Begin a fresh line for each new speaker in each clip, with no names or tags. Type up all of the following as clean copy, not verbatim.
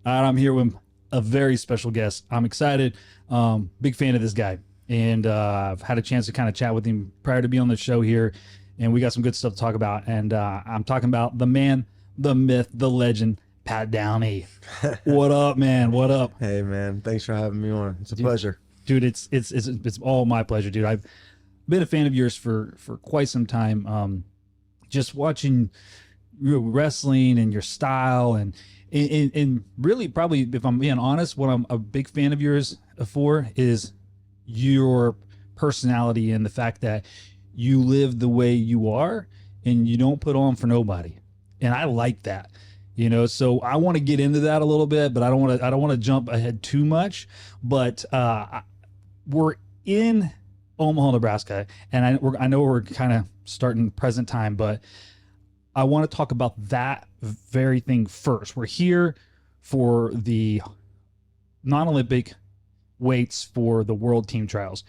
I'm here with a very special guest. I'm excited. Big fan of this guy. And I've had a chance to kind of chat with him prior to being on the show here. And we got some good stuff to talk about. And I'm talking about the man, the myth, the legend, Pat Downey. What up, man? What up?
Hey man, thanks for having me on. It's a pleasure.
Dude, it's all my pleasure, dude. I've been a fan of yours for quite some time. Just watching your wrestling and your style and really probably, if I'm being honest, what I'm a big fan of yours for is your personality and the fact that you live the way you are and you don't put on for nobody. And I like that. So I want to get into that a little bit, but I don't want to jump ahead too much. But we're in Omaha, Nebraska, and I know we're kind of starting present time, but I want to talk about that very thing first. We're here for the non-Olympic weights for the World Team Trials.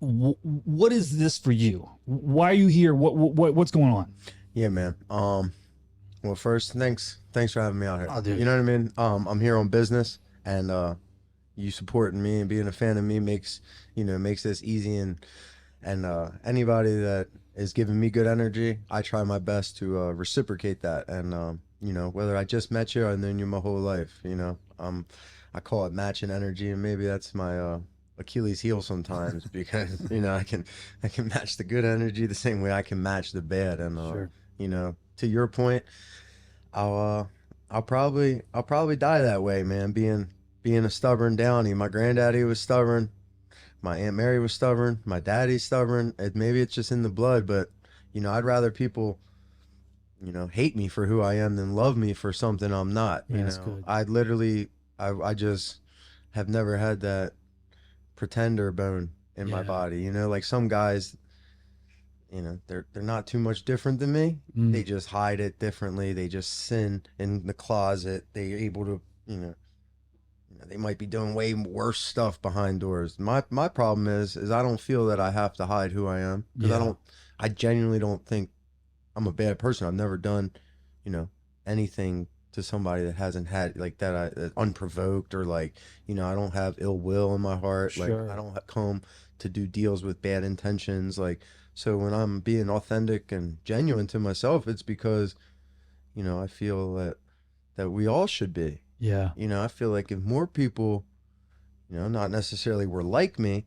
What is this for you? Why are you here? What's going on?
Yeah, man. Well, first, thanks for having me out here.
Oh, dude.
You know what I mean? I'm here on business, and you supporting me and being a fan of me makes this easy, and anybody that is giving me good energy, I try my best to reciprocate that. And whether I just met you or then you my whole life, I call it matching energy, and maybe that's my Achilles heel sometimes because I can match the good energy the same way I can match the bad. And
Sure.
To your point, I'll probably die that way, man. Being a stubborn Downey. My granddaddy was stubborn. My Aunt Mary was stubborn. My daddy's stubborn. Maybe it's just in the blood, but I'd rather people hate me for who I am than love me for something I'm not.
Yeah, that's good.
I just have never had that pretender bone in my
Yeah.
body. Like some guys, they're not too much different than me. They just hide it differently. They just sin in the closet. They're able to, they might be doing way worse stuff behind doors. My problem is I don't feel that I have to hide who I am, because
Yeah.
I genuinely don't think I'm a bad person. I've never done, anything to somebody that hasn't had like that unprovoked, or like, I don't have ill will in my heart.
Sure.
Like I don't come to do deals with bad intentions. Like, so when I'm being authentic and genuine to myself, it's because, I feel that we all should be.
Yeah.
I feel like if more people, not necessarily were like me,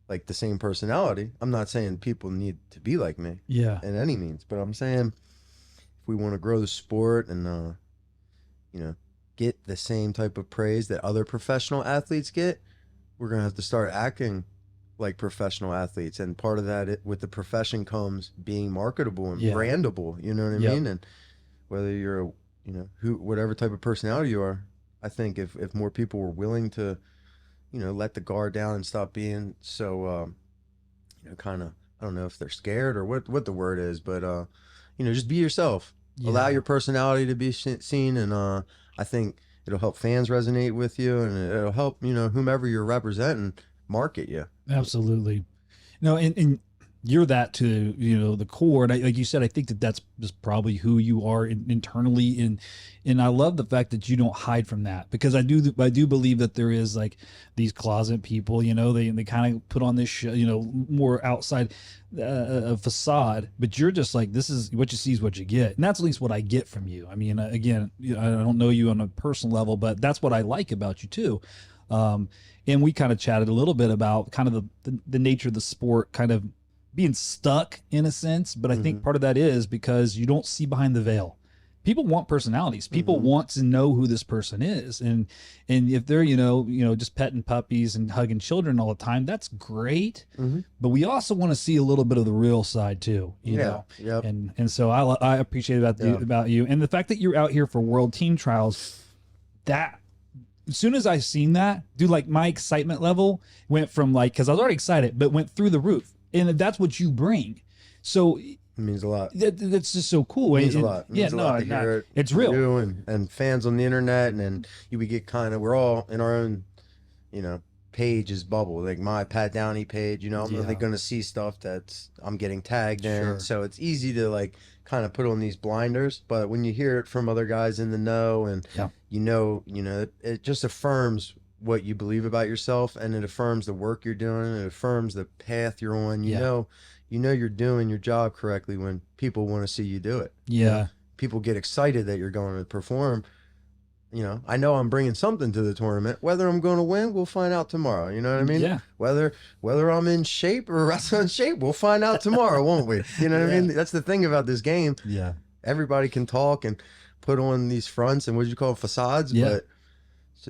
like the same personality. I'm not saying people need to be like me
Yeah.
in any means, but I'm saying if we want to grow the sport and, get the same type of praise that other professional athletes get, we're going to have to start acting like professional athletes. And part of that, with the profession comes being marketable and
Yeah.
brandable, you know what I
Yep.
mean? And whether you're whatever type of personality you are, I think if more people were willing to, let the guard down and stop being so, kind of, I don't know if they're scared or what the word is, but, just be yourself. Allow
Yeah.
your personality to be seen, and I think it'll help fans resonate with you, and it'll help, whomever you're representing market you.
Absolutely. No, and you're that to the core, and like you said, I think that's just probably who you are internally, and I love the fact that you don't hide from that, because I do believe that there is like these closet people, they kind of put on this show, more outside facade, but you're just like, this is what you see is what you get, and that's at least what I get from you. I mean, again, I don't know you on a personal level, but that's what I like about you too. And we kind of chatted a little bit about kind of the nature of the sport kind of being stuck in a sense, but I think part of that is because you don't see behind the veil. People want personalities. People want to know who this person is, and if they're just petting puppies and hugging children all the time, that's great. But we also want to see a little bit of the real side too, you know.
Yep.
And so I appreciate about you, and the fact that you're out here for World Team Trials. That as soon as I seen that, dude, like my excitement level went from like, because I was already excited, but went through the roof, and that's what you bring. So
It means a lot.
that's just so cool.
It means a lot. It means a lot to hear it
it's
from
real.
you and fans on the internet, and then we get we're all in our own, pages bubble. Like my Pat Downey page, I'm
Yeah.
really gonna see stuff that's I'm getting tagged in.
Sure.
So it's easy to like kind of put on these blinders. But when you hear it from other guys in the know, and
Yeah.
it just affirms what you believe about yourself, and it affirms the work you're doing, it affirms the path you're on. You're doing your job correctly when people want to see you do it.
Yeah.
People get excited that you're going to perform. I know I'm bringing something to the tournament. Whether I'm going to win, we'll find out tomorrow. You know what I mean?
Yeah.
Whether I'm in shape or wrestling in shape, we'll find out tomorrow, won't we? You know what I mean? That's the thing about this game.
Yeah.
Everybody can talk and put on these fronts and what you call facades,
Yeah.
but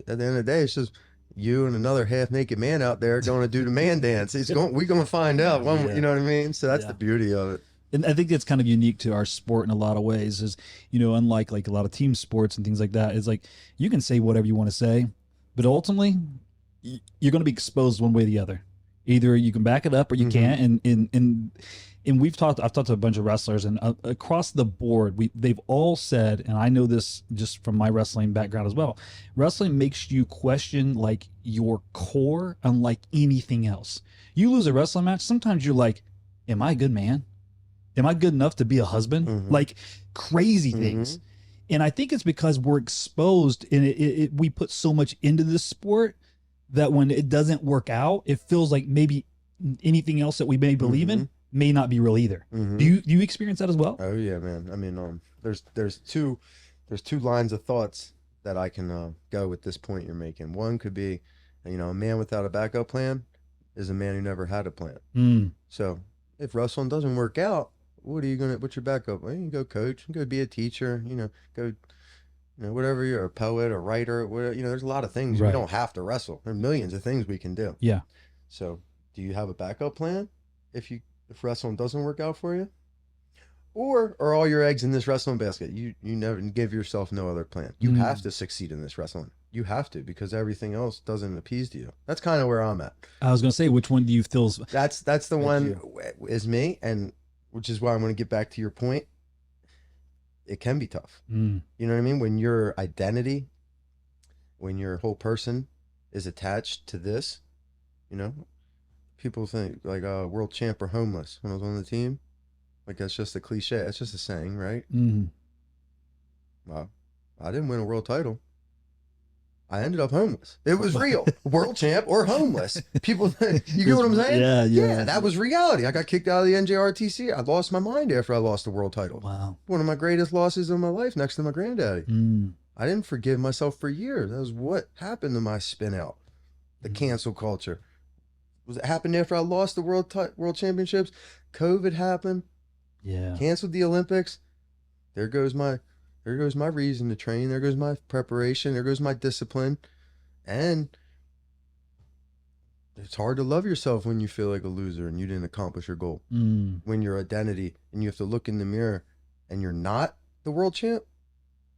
at the end of the day, it's just you and another half-naked man out there going to do the man dance. We're going to find out. You know what I mean? So that's the beauty of it.
And I think that's kind of unique to our sport in a lot of ways is, unlike like a lot of team sports and things like that, is like you can say whatever you want to say, but ultimately you're going to be exposed one way or the other. Either you can back it up or you can't. And I've talked to a bunch of wrestlers, and across the board, they've all said, and I know this just from my wrestling background as well, wrestling makes you question like your core unlike anything else. You lose a wrestling match, sometimes you're like, am I a good man? Am I good enough to be a husband? Like crazy things. And I think it's because we're exposed and we put so much into this sport that when it doesn't work out, it feels like maybe anything else that we may believe in may not be real either. Do you experience that as well?
Oh yeah, man. I mean, there's two lines of thoughts that I can go with this point you're making. One could be, a man without a backup plan is a man who never had a plan. So if wrestling doesn't work out, what's your backup? Well, you can go coach, you can go be a teacher, go, whatever, you're a poet, a writer, whatever, there's a lot of things. We don't have to wrestle. There are millions of things we can do.
Yeah.
So do you have a backup plan if wrestling doesn't work out for you? Or are all your eggs in this wrestling basket? You never give yourself no other plan. You have to succeed in this wrestling. You have to, because everything else doesn't appease to you. That's kind of where I'm at.
I was going to say, which one do you feel?
That's the one is me, and which is why I'm going to get back to your point. It can be tough. You know what I mean? When your identity, when your whole person is attached to this, people think like world champ or homeless when I was on the team. Like that's just a cliche. That's just a saying, right? Well, I didn't win a world title. I ended up homeless. It was real. World champ or homeless. People, you get what I'm saying? Yeah, that was reality. I got kicked out of the NJRTC. I lost my mind after I lost the world title.
Wow.
One of my greatest losses of my life next to my granddaddy. I didn't forgive myself for years. That was what happened to my spin out. The cancel culture. It happened after I lost the world championships. COVID happened.
Yeah.
Canceled the Olympics. There goes my reason to train. There goes my preparation. There goes my discipline. And it's hard to love yourself when you feel like a loser and you didn't accomplish your goal. When your identity, and you have to look in the mirror and you're not the world champ,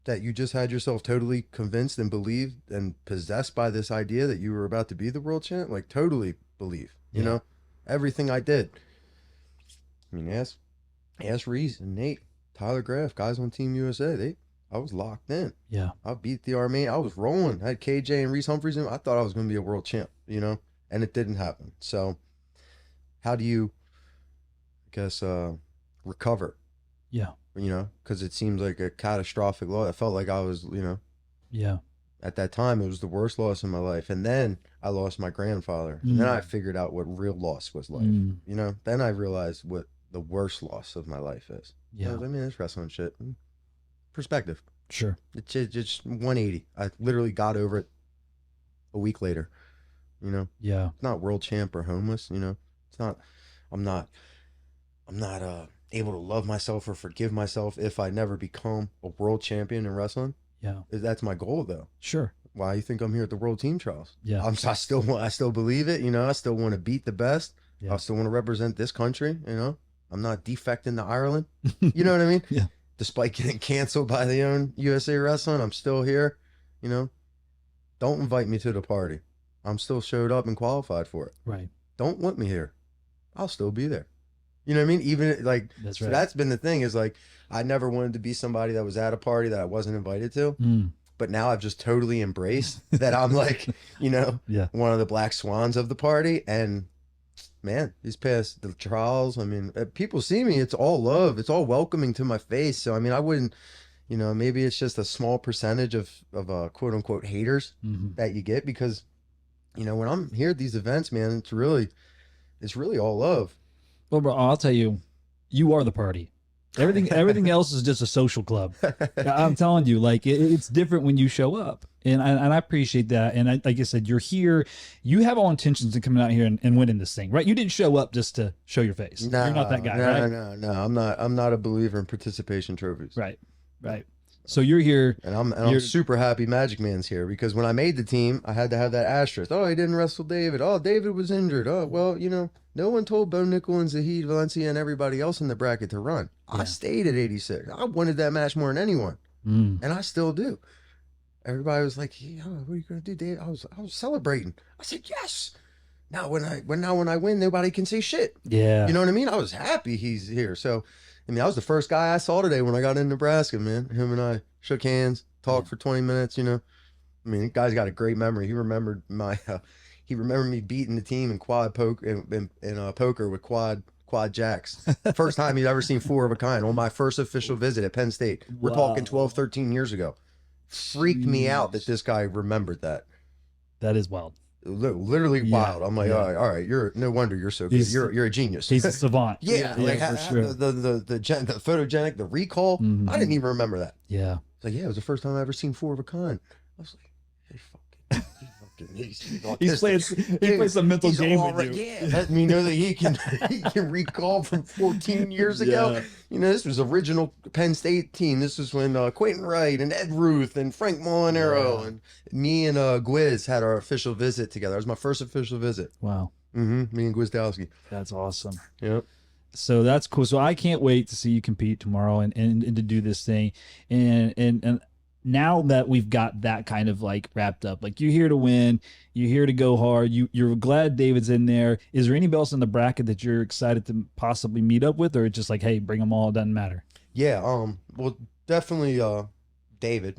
that you just had yourself totally convinced and believed and possessed by this idea that you were about to be the world champ, like totally believe, everything I did. I mean, ask Reese and Nate, Tyler Graff, guys on Team USA, I was locked in.
Yeah.
I beat the Army. I was rolling. I had KJ and Reese Humphreys in. I thought I was going to be a world champ, and it didn't happen. So how do you, I guess, recover?
Yeah.
Because it seems like a catastrophic loss. I felt like I was,
yeah.
At that time, it was the worst loss in my life. And then I lost my grandfather. And then I figured out what real loss was like. Then I realized what the worst loss of my life is.
Yeah.
I mean, it's wrestling shit. Perspective.
Sure.
It's just 180. I literally got over it a week later.
Yeah.
It's not world champ or homeless. It's not. I'm not able to love myself or forgive myself if I never become a world champion in wrestling.
Yeah.
That's my goal, though.
Sure.
Why you think I'm here at the World Team Trials?
Yeah.
I still believe it. I still want to beat the best.
Yeah.
I still want to represent this country. I'm not defecting to Ireland. You know what I mean?
Yeah.
Despite getting canceled by the own USA Wrestling, I'm still here. Don't invite me to the party. I'm still showed up and qualified for it.
Right.
Don't want me here. I'll still be there. You know what I mean? Even like,
that's
right.
So
that's been the thing is like, I never wanted to be somebody that was at a party that I wasn't invited to. But now I've just totally embraced that I'm like,
yeah.
one of the black swans of the party. And Man, these past the trials, I mean, people see me, it's all love, it's all welcoming to my face. So I mean, I wouldn't, maybe it's just a small percentage of quote unquote haters
Hmm.
that you get because when I'm here at these events, man, it's really all love.
Well, bro, I'll tell you, you are the party. Everything else is just a social club. I'm telling you, like it's different when you show up, and I appreciate that. And like I said, you're here. You have all intentions of coming out here and winning this thing, right? You didn't show up just to show your face.
No,
You're not that guy,
no,
right?
no. I'm not a believer in participation trophies.
Right, right. So you're here.
And I'm super happy Magic Man's here because when I made the team, I had to have that asterisk. Oh, he didn't wrestle David. Oh, David was injured. Oh, well, no one told Bo Nickel and Zahid Valencia and everybody else in the bracket to run.
Yeah.
I stayed at 86. I wanted that match more than anyone, and I still do. Everybody was like, "Yeah, what are you gonna do, Dave?" I was celebrating. I said, "Yes." Now when I win, nobody can say shit.
Yeah.
You know what I mean? I was happy he's here. So, I mean, I was the first guy I saw today when I got in Nebraska, man. Him and I shook hands, talked for 20 minutes, I mean, the guy's got a great memory. He remembered me beating the team in quad poker in poker with quad jacks. First time he'd ever seen four of a kind on my first official visit at Penn State. We're talking 12, 13 years ago. Freaked me out that this guy remembered that.
That is wild.
Literally wild. I'm like,
yeah.
all right, you're no wonder you're so good. You're a genius.
He's a savant.
Yeah, like
for sure.
the photogenic, the recall.
Mhm.
I didn't even remember that.
Yeah.
It's like, yeah, it was the first time I ever seen four of a kind. I was like, he's
He plays some mental game with you.
Yeah, let me know that he can recall from 14 years ago.
Yeah.
This was original Penn State team. This was when Quentin Wright and Ed Ruth and Frank Molinaro and me and Gwiz had our official visit together. It was my first official visit.
Wow.
Me and Gwizdowski.
That's awesome.
Yep.
So that's cool. So I can't wait to see you compete tomorrow and to do this thing. And now that we've got that kind of like wrapped up, like you're here to win, you're here to go hard. You're glad David's in there. Is there anybody else in the bracket that you're excited to possibly meet up with, or it's just like, hey, bring them all, it doesn't matter?
Yeah. Well, definitely David.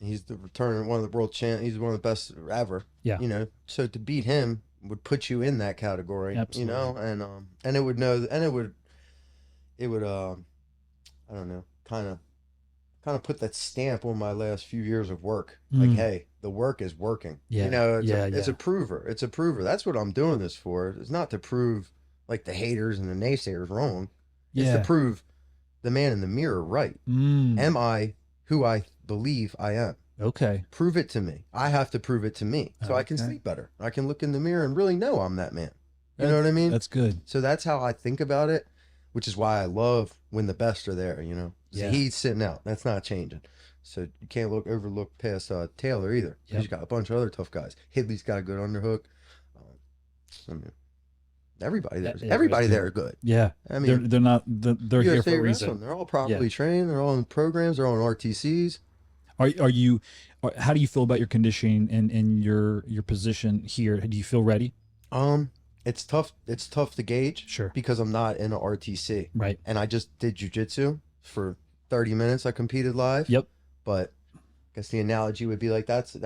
He's the returning one of the world champ. He's one of the best ever.
Yeah.
So to beat him would put you in that category.
Absolutely.
And it would I don't know, kind of put that stamp on my last few years of work. Like, hey, the work is working.
Yeah.
It's a prover. It's a prover. That's what I'm doing this for. It's not to prove like the haters and the naysayers wrong. It's to prove the man in the mirror right. Am I who I believe I am?
Okay.
Prove it to me. I have to prove it to me so I can sleep better. I can look in the mirror and really know I'm that man. You know what I mean?
That's good.
So that's how I think about it, which is why I love when the best are there, So he's sitting out. That's not changing. So you can't overlook past Taylor either.
Yep.
He's got a bunch of other tough guys. Hidley's got a good underhook. I mean, everybody there are good.
Yeah.
I mean,
they're here for a reason.
Wrestling, they're all properly trained. They're all in programs. They're all in RTCs.
How do you feel about your conditioning and your position here? Do you feel ready?
It's tough. It's tough to gauge.
Sure.
Because I'm not in an RTC.
Right.
And I just did jujitsu for 30 minutes. I competed live.
Yep.
But I guess the analogy would be like that's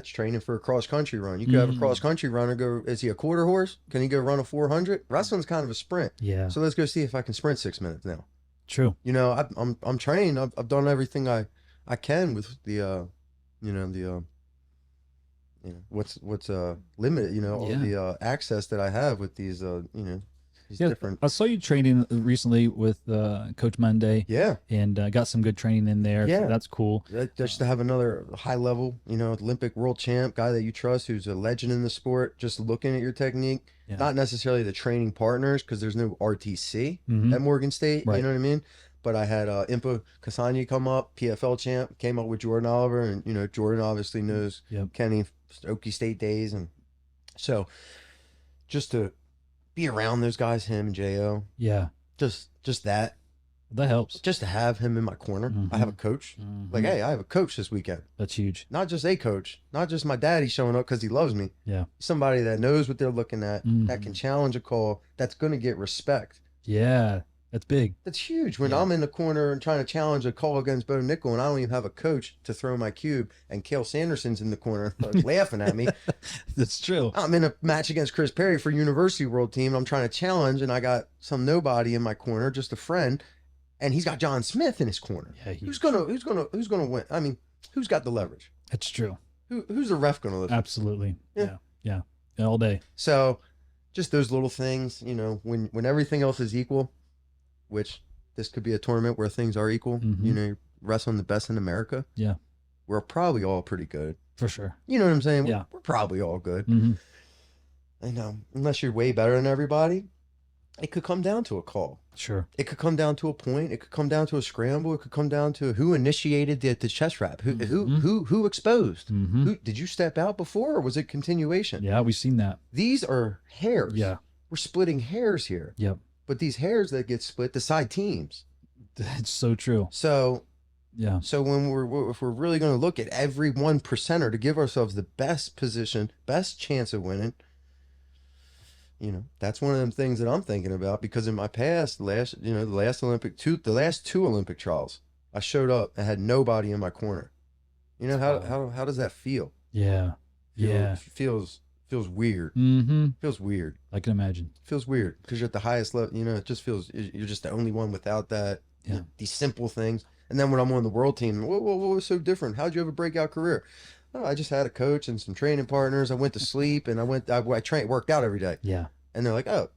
training for a cross country run. You could have a cross country runner go. Is he a quarter horse? Can he go run a 400? Wrestling's kind of a sprint.
Yeah.
So let's go see if I can sprint 6 minutes now.
True.
I'm trained. I've done everything I can with the what's limited, all the access that I have with these these different.
I saw you training recently with Coach Monday.
Yeah.
And got some good training in there.
Yeah.
So that's cool.
Just to have another high level, Olympic world champ guy that you trust, who's a legend in the sport, just looking at your technique, not necessarily the training partners, because there's no RTC at Morgan State.
Right.
You know what I mean? But I had Impa Kasanya come up, PFL champ, came up with Jordan Oliver, and Jordan obviously knows Kenny, Okie State days, and so just to be around those guys, him and Jo, just that
helps.
Just to have him in my corner. I have a coach. Like, hey, I have a coach this weekend.
That's huge.
Not just a coach, not just my daddy showing up because he loves me.
Yeah,
somebody that knows what they're looking at, that can challenge a call, that's going to get respect.
Yeah. That's big.
That's huge. When
Yeah.
I'm in the corner and trying to challenge a call against Bo Nickel, and I don't even have a coach to throw my cube, and Cale Sanderson's in the corner like, laughing at me.
That's true.
I'm in a match against Chris Perry for University World Team. And I'm trying to challenge, and I got some nobody in my corner, just a friend, and he's got John Smith in his corner.
Yeah,
who's gonna win? I mean, who's got the leverage?
That's true.
Who's the ref gonna listen?
Absolutely.
Yeah.
Yeah. All day.
So, just those little things, when everything else is equal, which this could be a tournament where things are equal.
Mhm.
You're wrestling the best in America.
Yeah.
We're probably all pretty good.
For sure.
You know what I'm saying?
Yeah.
We're probably all good.
Mm-hmm.
I know. Unless you're way better than everybody, it could come down to a call.
Sure.
It could come down to a point. It could come down to a scramble. It could come down to who initiated the chest wrap. Who exposed?
Mm-hmm.
Who did you step out before, or was it continuation?
Yeah, we've seen that.
These are hairs.
Yeah.
We're splitting hairs here.
Yep.
But these hairs that get split decide teams.
It's so true.
So
Yeah.
if we're really going to look at every 1%er to give ourselves the best position, best chance of winning, that's one of them things that I'm thinking about, because in my past, the last two Olympic trials, I showed up and had nobody in my corner. How does that feel?
Yeah. Yeah.
Feels weird.
Mm-hmm.
Feels weird.
I can imagine.
Feels weird because you're at the highest level. It just feels you're just the only one without that.
Yeah.
These simple things. And then when I'm on the world team, what was so different? How'd you have a breakout career? Oh, I just had a coach and some training partners. I went to sleep and I worked out every day.
Yeah.
And they're like, oh,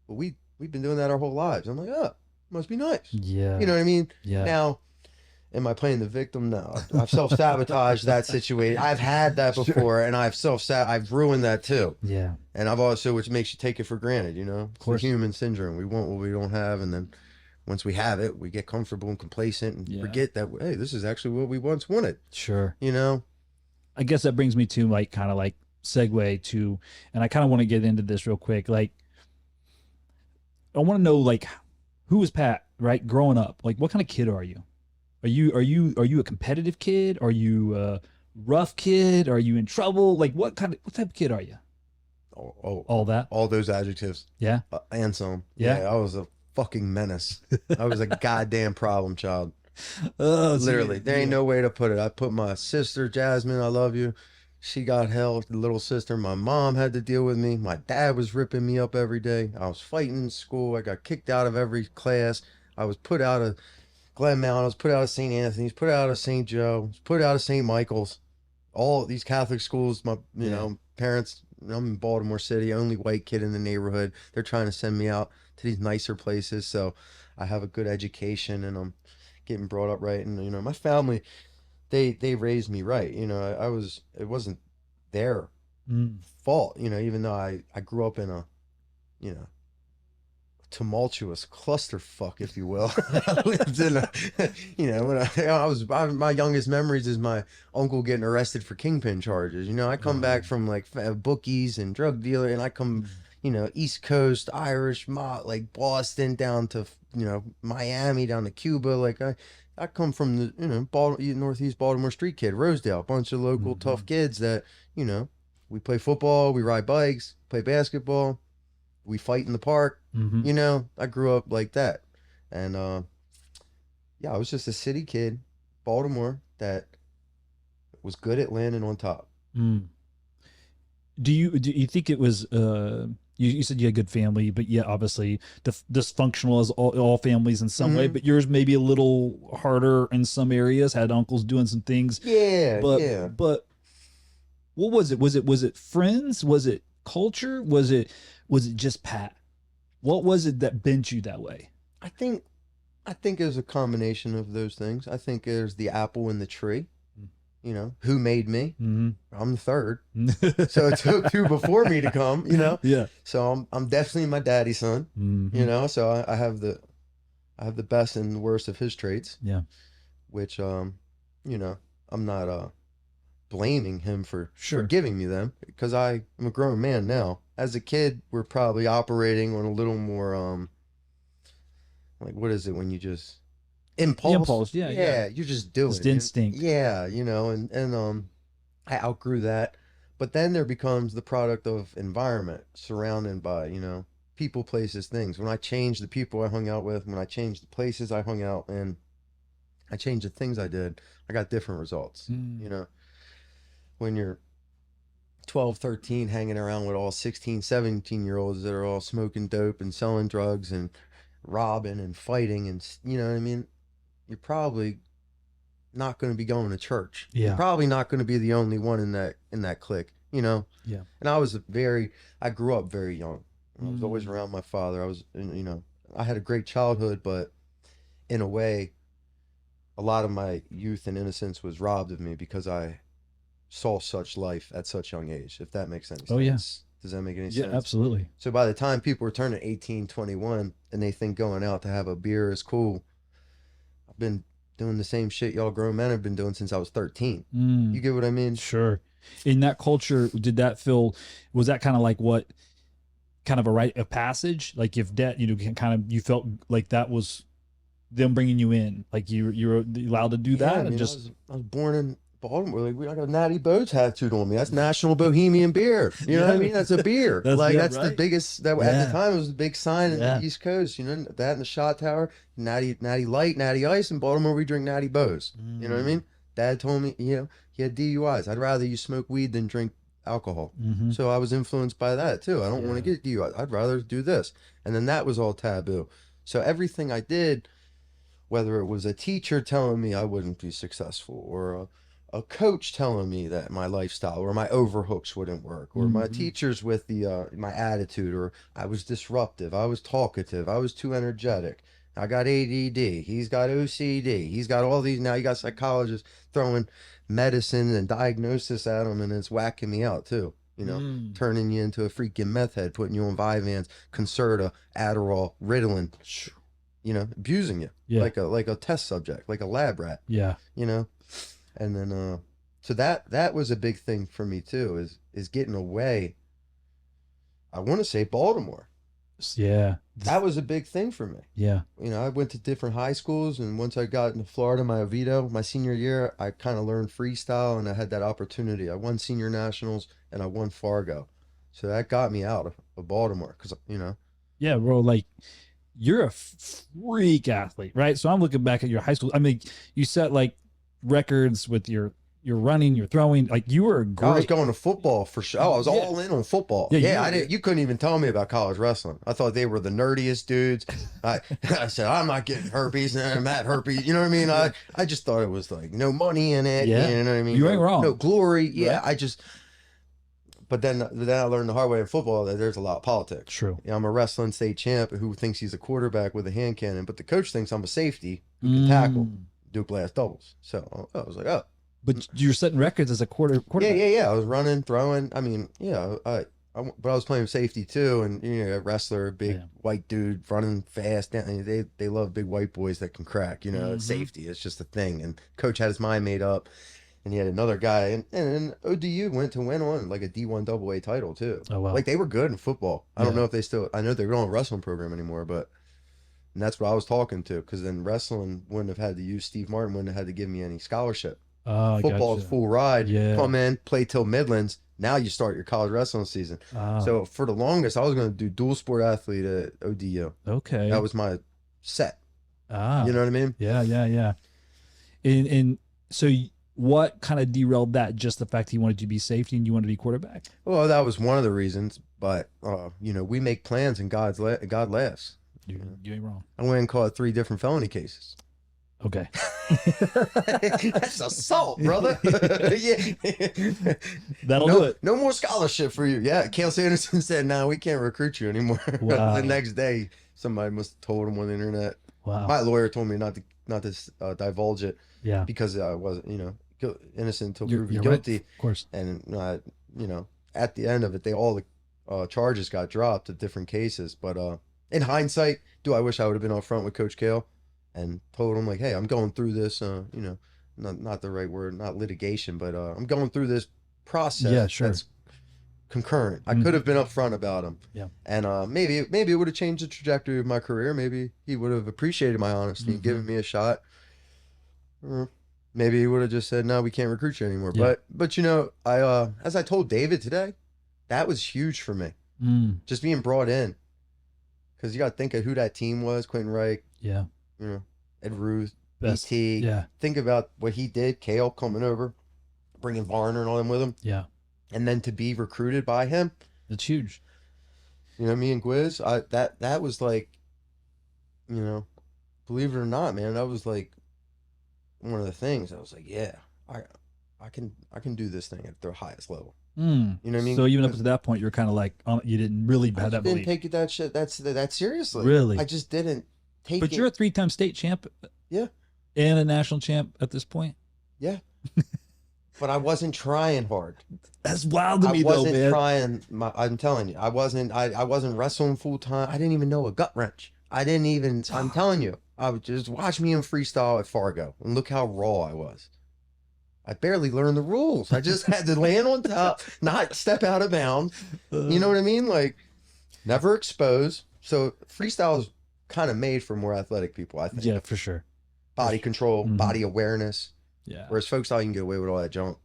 well, we've been doing that our whole lives. I'm like, oh, must be nice.
Yeah.
You know what I mean?
Yeah.
Now, am I playing the victim? No. I've self-sabotaged that situation. I've had that before, and I've ruined that too.
Yeah.
And I've also, which makes you take it for granted, Of
course.
It's the human syndrome. We want what we don't have, and then once we have it, we get comfortable and complacent and forget that, hey, this is actually what we once wanted.
Sure.
I
guess that brings me to kind of segue to, and I kind of want to get into this real quick. I want to know who was Pat, right? Growing up, what kind of kid are you? Are you a competitive kid? Are you a rough kid? Are you in trouble? What type of kid are you? All that.
All those adjectives.
Yeah.
And some.
Yeah.
I was a fucking menace. I was a goddamn problem child.
Oh,
Literally. There ain't no way to put it. I put my sister, Jasmine, I love you. She got hell, the little sister. My mom had to deal with me. My dad was ripping me up every day. I was fighting in school. I got kicked out of every class. I was put out of Glen Mountain. I was put out of St. Anthony's, put out of St. Joe, was put out of St. Michael's. All these Catholic schools, my parents, I'm in Baltimore City, only white kid in the neighborhood. They're trying to send me out to these nicer places. So I have a good education and I'm getting brought up right. And, my family, they raised me right. It wasn't their fault, even though I grew up in a, tumultuous clusterfuck, if you will. I lived in when my youngest memories is my uncle getting arrested for kingpin charges. I come back from bookies and drug dealer, and I come, East Coast Irish mob, Boston down to Miami, down to Cuba. I come from the Northeast Baltimore street kid, Rosedale, a bunch of local tough kids that we play football, we ride bikes, play basketball, we fight in the park. I grew up like that. And I was just a city kid, Baltimore, that was good at landing on top.
Do you think it was you said you had a good family, but obviously dysfunctional as all families in some way, but yours maybe a little harder in some areas, had uncles doing some things. But what was it? Was it friends? Was it culture? Was it just Pat? What was it that bent you that way?
I think it was a combination of those things. I think there's the apple in the tree. Who made me? I'm the third. So it took two before me to come,
Yeah.
So I'm definitely my daddy's son, so I have the best and the worst of his traits.
Yeah.
Which, I'm not blaming him for giving me them, because I'm a grown man now. As a kid, we're probably operating on a little more, what is it when you just impulse? Yeah, you're just doing
it. Instinct.
Yeah, and I outgrew that. But then there becomes the product of environment, surrounded by, people, places, things. When I changed the people I hung out with, when I changed the places I hung out in, I changed the things I did, I got different results. You know, when you're 12, 13, hanging around with all 16, 17-year-olds that are all smoking dope and selling drugs and robbing and fighting, and you know what I mean, you're probably not going to be going to church.
Yeah.
You're probably not going to be the only one in that clique, you know.
Yeah.
And I grew up very young. I was always around my father. I was, you know, I had a great childhood, but in a way, a lot of my youth and innocence was robbed of me because I saw such life at such young age, if that makes any sense.
Oh, yeah.
Does that make any sense?
Yeah, absolutely.
So by the time people were turning 18, 21, and they think going out to have a beer is cool, I've been doing the same shit y'all grown men have been doing since I was 13. You get what I mean?
Sure. In that culture, was that kind of like what, kind of a rite of passage? Like if that, you know, you felt like that was them bringing you in, like you're allowed to do that?
I mean, I was born in Baltimore. Like I got a Natty Boh tattooed on me. That's National Bohemian Beer. You know what I mean? That's a beer. That's right. The biggest. At the time, it was the big sign in the East Coast. You know that in the Shot Tower, Natty Light, Natty Ice. In Baltimore, we drink Natty Bohs. You know what I mean? Dad told me, you know, he had DUIs. I'd rather you smoke weed than drink alcohol. So I was influenced by that too. I don't want to get DUIs. I'd rather do this. And then that was all taboo. So everything I did, whether it was a teacher telling me I wouldn't be successful, or a coach telling me that my lifestyle or my overhooks wouldn't work, or my teachers with my attitude, or I was disruptive, I was talkative, I was too energetic, I got ADD, he's got OCD, he's got all these. Now you got psychologists throwing medicine and diagnosis at him, and it's whacking me out too, you know, turning you into a freaking meth head, putting you on Vyvanse, Concerta, Adderall, Ritalin, you know, abusing you like a test subject, like a lab rat, you know. And then so that was a big thing for me too, is getting away. I want to say Baltimore. That was a big thing for me. You know, I went to different high schools, and once I got into Florida, my Oviedo, my senior year, I kind of learned freestyle, and I had that opportunity. I won senior nationals, and I won Fargo, so that got me out of Baltimore, because, you know. Yeah,
bro, like, you're a freak athlete, right? So I'm looking back at your high school. I mean, you set like records with your running, your throwing. Like, you were great.
I was going to football for sure. I was all in on football. You couldn't even tell me about college wrestling. I thought they were the nerdiest dudes. I said, I'm not getting herpes, and I'm at herpes. You know what I mean? I just thought it was like no money in it. You know what I mean?
You ain't wrong.
No glory. Right. But then I learned the hard way in football that there's a lot of politics.
True.
You know, I'm a wrestling state champ who thinks he's a quarterback with a hand cannon, but the coach thinks I'm a safety who can tackle, do glass doubles. So I was like, oh.
But you're setting records as a quarterback.
Yeah. I was running, throwing. I mean, but I was playing safety too, and you know, a wrestler, big white dude running fast. They love big white boys that can crack. You know, safety. It's just a thing. And coach had his mind made up. And he had another guy, and ODU went to win on like a D1 AA title too.
Oh, wow.
Like, they were good in football. I don't know if they still. I know they're not on a wrestling program anymore, but and that's what I was talking to, because then wrestling wouldn't have had to use Steve Martin, wouldn't have had to give me any scholarship. Football is full ride. Come in, play till Midlands. Now you start your college wrestling season. So for the longest, I was going to do dual sport athlete at ODU.
Okay,
that was my set. You know what I mean?
Yeah. And so. What kind of derailed that? Just the fact he wanted you to be safety and you wanted to be quarterback?
Well, that was one of the reasons. But you know, we make plans and God laughs.
You ain't wrong.
I went and caught 3 different felony cases.
Okay.
That's assault, brother.
That'll do it.
No more scholarship for you. Yeah, Cale Sanderson said, "No, we can't recruit you anymore." Wow. The next day, somebody must have told him on the internet.
Wow.
My lawyer told me not to divulge it.
Yeah.
Because I wasn't, you know, innocent until proven guilty.
Right. Of course.
And you know, at the end of it, all the charges got dropped to different cases. But in hindsight, do I wish I would have been up front with Coach Cale and told him, like, hey, I'm going through this. You know, not the right word, not litigation, but I'm going through this process.
Yeah, sure.
That's concurrent. I could have been up front about him.
Yeah.
And maybe it would have changed the trajectory of my career. Maybe he would have appreciated my honesty and given me a shot. Maybe he would have just said, no, we can't recruit you anymore. Yeah. But you know, as I told David today, that was huge for me. Just being brought in Because you got to think of who that team was. Quentin Wright,
Yeah.
you know, Ed Ruth,
Best.
BT.
Yeah.
Think about what he did. Kale coming over, bringing Varner and all them with him.
Yeah.
And then to be recruited by him.
It's huge.
You know, me and Gwiz, that was like, you know, believe it or not, man, that was like one of the things. I was like, yeah, I can do this thing at the highest level.
Mm.
You know what I mean?
So even up to that point, you're kind of like, you didn't really
I
have that
didn't
belief.
take that shit that seriously.
Really?
I just didn't take
But
it.
you're a 3-time state champ.
Yeah.
And a national champ at this point.
Yeah. But I wasn't trying hard.
That's wild to
I
me, though,
wasn't
man.
trying. I'm telling you, I wasn't wrestling full time. I didn't even know a gut wrench. I didn't even. I'm telling you, I would just watch me in freestyle at Fargo and look how raw I was. I barely learned the rules. I just had to land on top, not step out of bounds. You know what I mean? Like, never expose. So freestyle is kind of made for more athletic people, I think.
Yeah, for sure.
Body control,
Mhm.
body awareness.
Yeah.
Whereas folk style, you can get away with all that junk.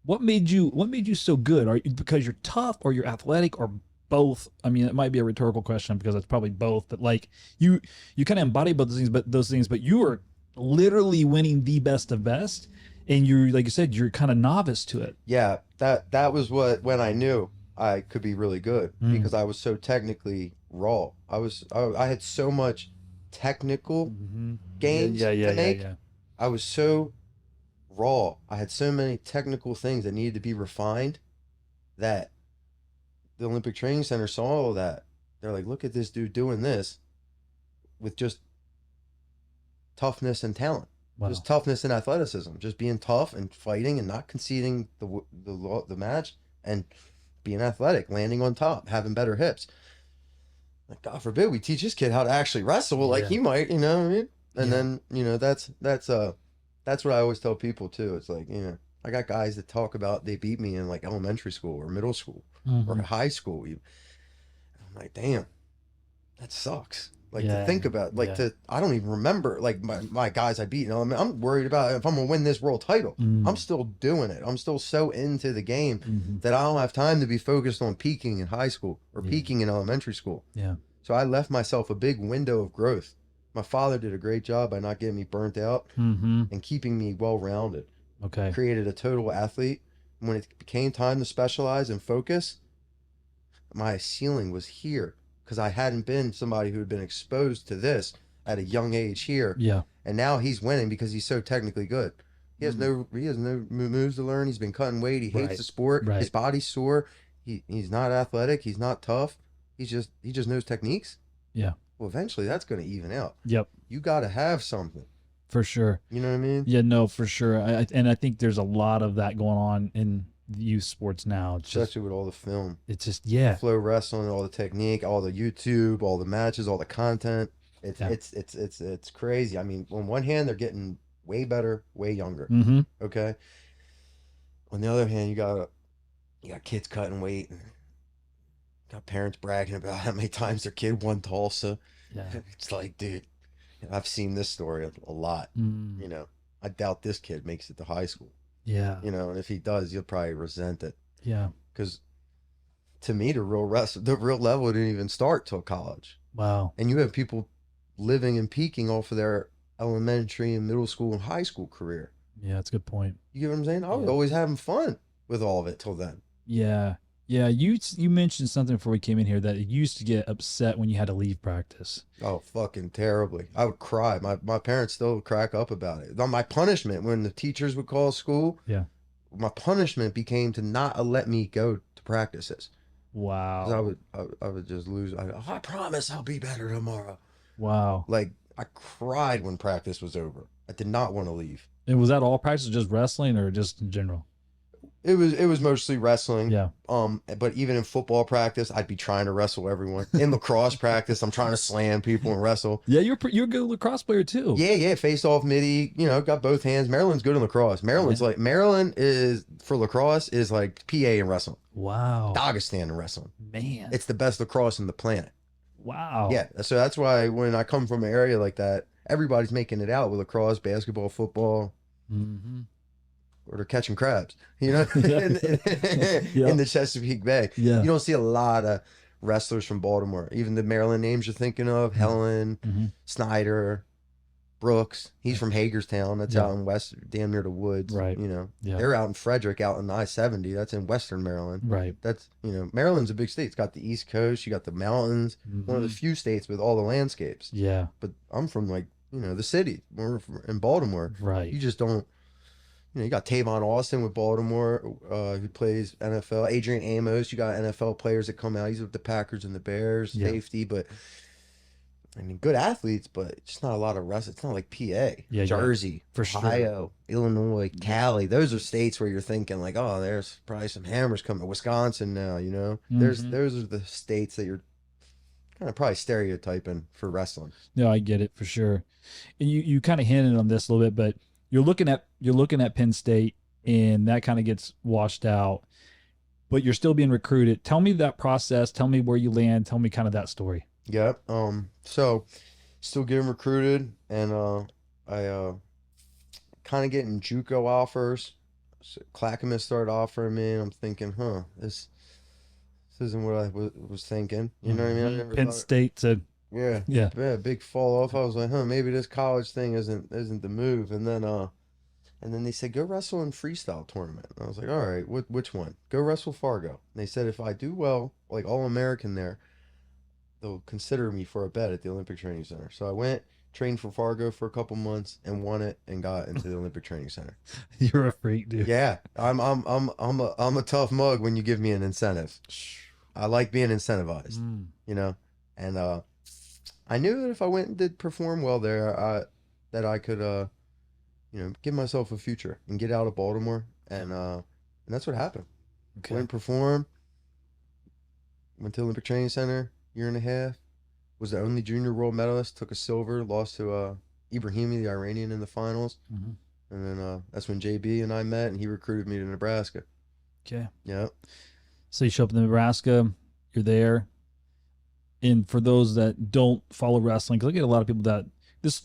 What made you so good? Are you because you're tough, or you're athletic, or both? I mean, it might be a rhetorical question because it's probably both. But like you kind of embody both those things. But you are literally winning the best of best, and you're, like you said, you're kind of novice to it.
Yeah, that was when I knew I could be really good because I was so technically raw. I had so much technical gains to make.
Yeah.
I was so raw. I had so many technical things that needed to be refined that the Olympic Training Center saw all that. They're like, look at this dude doing this with just toughness and talent.
Wow.
Just toughness and athleticism. Just being tough and fighting and not conceding the match and being athletic, landing on top, having better hips. Like, God forbid we teach this kid how to actually wrestle like he might, you know what I mean? And then, you know, that's what I always tell people too. It's like, you know, I got guys that talk about they beat me in like elementary school or middle school or high school. I'm like, damn, that sucks. Like to think about, like I don't even remember like my guys I beat. You know, I mean, I'm worried about if I'm gonna win this world title. I'm still doing it. I'm still so into the game that I don't have time to be focused on peaking in high school or peaking in elementary school.
Yeah.
So I left myself a big window of growth. My father did a great job by not getting me burnt out and keeping me well-rounded.
Okay.
Created a total athlete. When it became time to specialize and focus, my ceiling was here because I hadn't been somebody who had been exposed to this at a young age here.
Yeah.
And now he's winning because he's so technically good. He has no moves to learn. He's been cutting weight. He hates the sport. His body's sore. He's not athletic. He's not tough. He just knows techniques.
Yeah.
Well, eventually that's going to even out.
Yep.
You got to have something.
For sure.
You know what I mean?
Yeah, no, for sure. And I think there's a lot of that going on in youth sports now. It's
Especially with all the film.
It's just,
Flow wrestling, all the technique, all the YouTube, all the matches, all the content. It's crazy. I mean, on one hand, they're getting way better, way younger. Okay. On the other hand, you got kids cutting weight and got parents bragging about how many times their kid won Tulsa.
Yeah.
It's like, dude, I've seen this story a lot. You know, I doubt this kid makes it to high school.
Yeah.
You know, and if he does, you'll probably resent it.
Yeah.
Because to me, the real level didn't even start till college.
Wow.
And you have people living and peaking off of their elementary and middle school and high school career.
Yeah, that's a good point.
You get what I'm saying? I was always having fun with all of it till then.
Yeah. Yeah, you mentioned something before we came in here that you used to get upset when you had to leave practice.
Oh, fucking terribly. I would cry. My parents still crack up about it. My punishment when the teachers would call school, my punishment became to not let me go to practices.
Wow.
I would just lose. I promise I'll be better tomorrow.
Wow.
Like, I cried when practice was over. I did not want to leave.
And was that all practice, just wrestling, or just in general?
It was mostly wrestling.
Yeah.
But even in football practice, I'd be trying to wrestle everyone. In lacrosse practice, I'm trying to slam people and wrestle.
Yeah, you're a good lacrosse player too.
Yeah. Face off midi, you know, got both hands. Maryland's good in lacrosse. Maryland is for lacrosse is like PA in wrestling.
Wow.
Dagestan in wrestling.
Man.
It's the best lacrosse in the planet.
Wow.
Yeah. So that's why when I come from an area like that, everybody's making it out with lacrosse, basketball, football. Or they're catching crabs, you know, in the Chesapeake Bay.
Yeah.
You don't see a lot of wrestlers from Baltimore. Even the Maryland names you're thinking of, Helen,
Mm-hmm.
Snyder, Brooks. He's from Hagerstown. That's
Yeah.
out in west, damn near the woods.
Right.
You know,
Yeah.
they're out in Frederick, out in I-70. That's in Western Maryland.
Right.
That's, you know, Maryland's a big state. It's got the East Coast. You got the mountains. One of the
Mhm.
few states with all the landscapes.
Yeah.
But I'm from like, you know, the city. We're in Baltimore.
Right.
You just don't. You know, you got Tavon Austin with Baltimore, who plays NFL. Adrian Amos. You got NFL players that come out. He's with the Packers and the Bears,
Yeah.
safety. But I mean, good athletes, but just not a lot of rest. It's not like PA,
Yeah,
Jersey,
for sure.
Ohio, Illinois, Cali. Those are states where you're thinking like, oh, there's probably some hammers coming. Wisconsin now, you know.
Mhm.
Those are the states that you're kind of probably stereotyping for wrestling.
No, I get it for sure. And you kind of hinted on this a little bit, but you're looking at Penn State, and that kind of gets washed out. But you're still being recruited. Tell me that process. Tell me where you land. Tell me kind of that story.
Yep. So still getting recruited, and I kind of getting JUCO offers. So Clackamas started offering me, and I'm thinking, this isn't what I was thinking. You know what I mean? I never
Penn
thought,
State to
yeah,
yeah.
big fall off. I was like, maybe this college thing isn't the move. And then they said, go wrestle in freestyle tournament. And I was like, all right, which one? Go wrestle Fargo. And they said if I do well, like All American there, they'll consider me for a bet at the Olympic Training Center. So I went, trained for Fargo for a couple months, and won it, and got into the Olympic Training Center.
You're a freak, dude.
Yeah, I'm a tough mug when you give me an incentive. I like being incentivized, you know, and I knew that if I went and did perform well there, that I could you know, give myself a future and get out of Baltimore, and that's what happened.
Okay.
Went and performed, went to Olympic Training Center, year and a half. Was the only junior world medalist. Took a silver, lost to Ibrahimi, the Iranian, in the finals.
Mm-hmm.
And then that's when JB and I met, and he recruited me to Nebraska.
Okay.
Yeah.
So you show up in Nebraska, you're there. And for those that don't follow wrestling, because I get a lot of people that this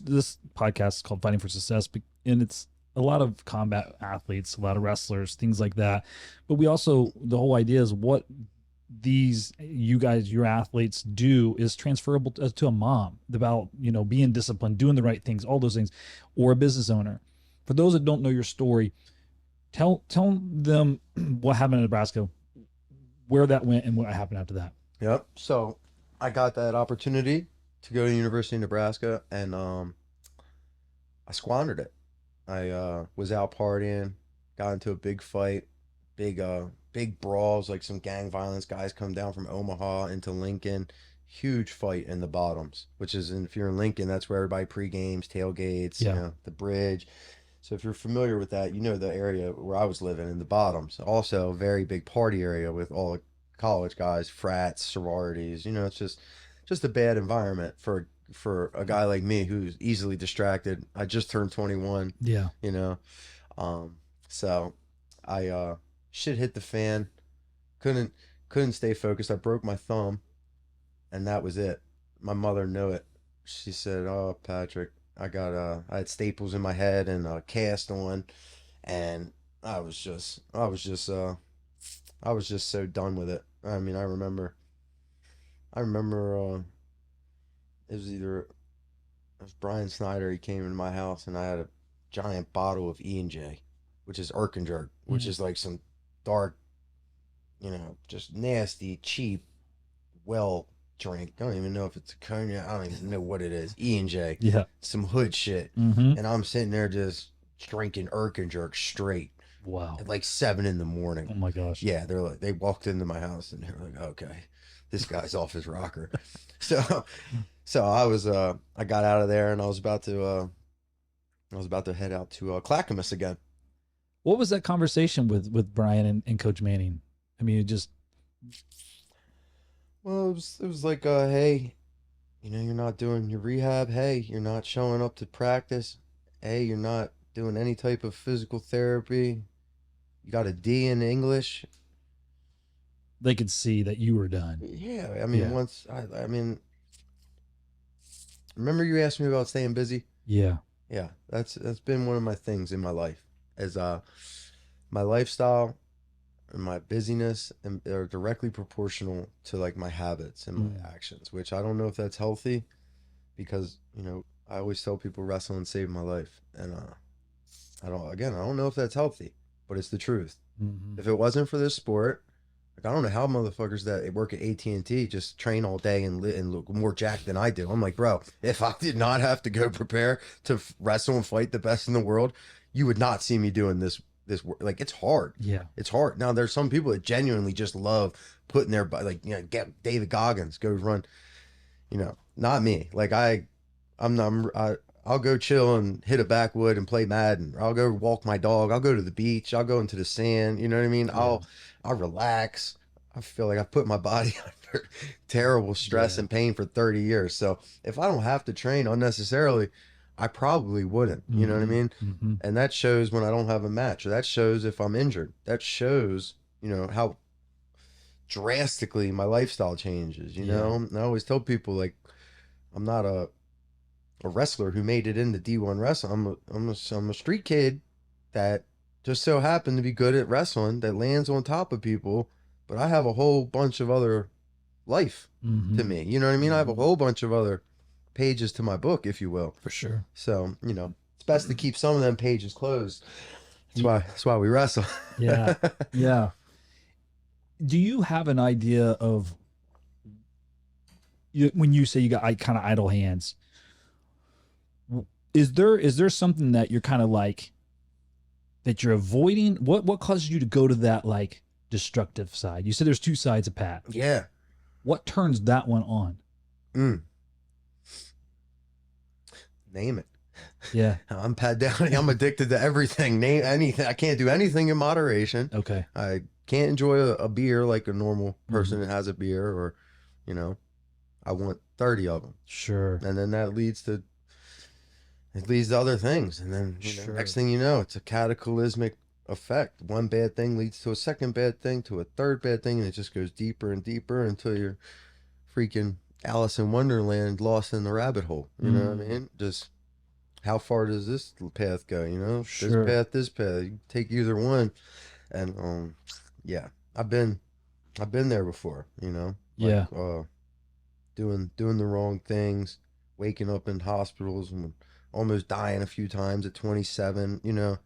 podcast is called Fighting for Success, and it's a lot of combat athletes, a lot of wrestlers, things like that. But we also, the whole idea is what you guys, your athletes do is transferable to a mom, about, you know, being disciplined, doing the right things, all those things, or a business owner. For those that don't know your story, tell them what happened in Nebraska, where that went, and what happened after that.
Yep. So I got that opportunity to go to the University of Nebraska, and I squandered it. I was out partying, got into a big fight, big brawls, like some gang violence. Guys come down from Omaha into Lincoln. Huge fight in the bottoms, which is if you're in Lincoln, that's where everybody pre-games, tailgates,
Yeah.
you know, the bridge. So if you're familiar with that, you know the area where I was living in the bottoms. Also a very big party area with all the college guys, frats, sororities. You know, it's just a bad environment for a guy like me who's easily distracted. I just turned 21,
Yeah.
you know. So I shit hit the fan. Couldn't stay focused. I broke my thumb, and that was it. My mother knew it. She said, "Oh, Patrick, I had staples in my head and a cast on, and I was just so done with it." I mean, I remember it was Brian Snyder. He came into my house, and I had a giant bottle of E&J, which is Jerk, which is like some dark, you know, just nasty, cheap, well drink. I don't even know if it's a cognac. I don't even know what it is. E&J.
Yeah.
Some hood shit.
Mm-hmm.
And I'm sitting there just drinking Jerk straight
Wow.
at like 7 in the morning.
Oh my gosh.
Yeah, they walked into my house and they were like, okay, this guy's off his rocker. So I got out of there, and I was about to head out to Clackamas again.
What was that conversation with Brian and Coach Manning? I mean,
Well, it was like, hey, you know, you're not doing your rehab. Hey, you're not showing up to practice. Hey, you're not doing any type of physical therapy. You got a D in English.
they could see that you were done.
Yeah, I mean,
Yeah.
I mean, remember you asked me about staying busy?
Yeah.
Yeah, that's been one of my things in my life, as my lifestyle, and my busyness and are directly proportional to like my habits and my actions, which I don't know if that's healthy because, you know, I always tell people wrestling saved my life. And I don't know if that's healthy, but it's the truth.
Mm-hmm.
If it wasn't for this sport, like I don't know how motherfuckers that work at AT&T just train all day and look more jacked than I do. I'm like, bro, if I did not have to go prepare to wrestle and fight the best in the world, you would not see me doing this work. Like it's hard.
Yeah.
It's hard. Now there's some people that genuinely just love putting their, like, you know, get David Goggins goes run, you know, not me. Like I'm not, I'll go chill and hit a backwood and play Madden. Or I'll go walk my dog. I'll go to the beach. I'll go into the sand. You know what I mean?
Yeah.
I'll relax. I feel like I've put my body under terrible stress and pain for 30 years. So if I don't have to train unnecessarily, I probably wouldn't. You know what I mean?
Mm-hmm.
And that shows when I don't have a match, or that shows if I'm injured. That shows, you know, how drastically my lifestyle changes, you know? And I always tell people, like, I'm not a wrestler who made it into D1 wrestling. I'm a street kid that just so happened to be good at wrestling, that lands on top of people, but I have a whole bunch of other life to me. You know what I mean? I have a whole bunch of other pages to my book, if you will.
For sure.
So, you know, it's best to keep some of them pages closed. That's why we wrestle.
Yeah. Yeah. Do you have an idea of when you say you got kind of idle hands? Is there something that you're kind of like that you're avoiding? What causes you to go to that like destructive side? You said there's two sides of Pat.
Yeah.
What turns that one on?
Name it.
Yeah.
I'm Pat Downey. I'm addicted to everything. Name anything. I can't do anything in moderation.
Okay.
I can't enjoy a beer like a normal person that has a beer, or, you know, I want 30 of them.
Sure.
And then that leads to other things. And then, you know, next thing you know, it's a cataclysmic effect. One bad thing leads to a second bad thing, to a third bad thing, and it just goes deeper and deeper until you're freaking Alice in Wonderland, lost in the rabbit hole. You know what I mean? Just how far does this path go? You know, this path. You take either one, and yeah, I've been there before. You know, like, doing the wrong things, waking up in hospitals and almost dying a few times at 27. You know,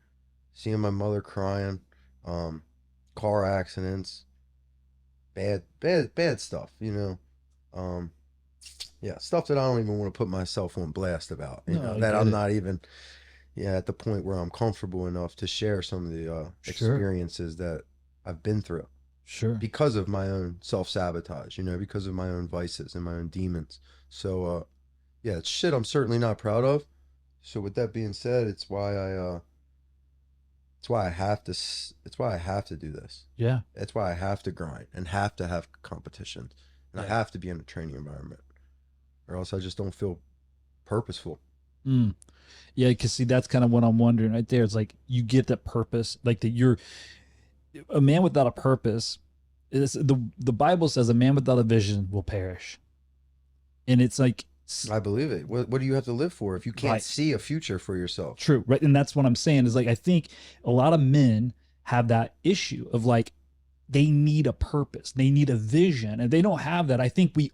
seeing my mother crying, car accidents, bad stuff. You know, yeah, stuff that I don't even want to put myself on blast about. You know, that I'm not even at the point where I'm comfortable enough to share some of the experiences that I've been through.
Sure.
Because of my own self-sabotage, you know, because of my own vices and my own demons. So yeah, it's shit I'm certainly not proud of. So with that being said, it's why I have to do this.
Yeah.
That's why I have to grind and have to have competition. And I have to be in a training environment, or else I just don't feel purposeful.
Yeah, because see, that's kind of what I'm wondering right there. It's like you get that purpose, like that you're a man without a purpose. The Bible says a man without a vision will perish. And it's like,
I believe it. What do you have to live for if you can't see a future for yourself?
True. Right. And that's what I'm saying is like, I think a lot of men have that issue of like, they need a purpose. They need a vision. And they don't have that. I think we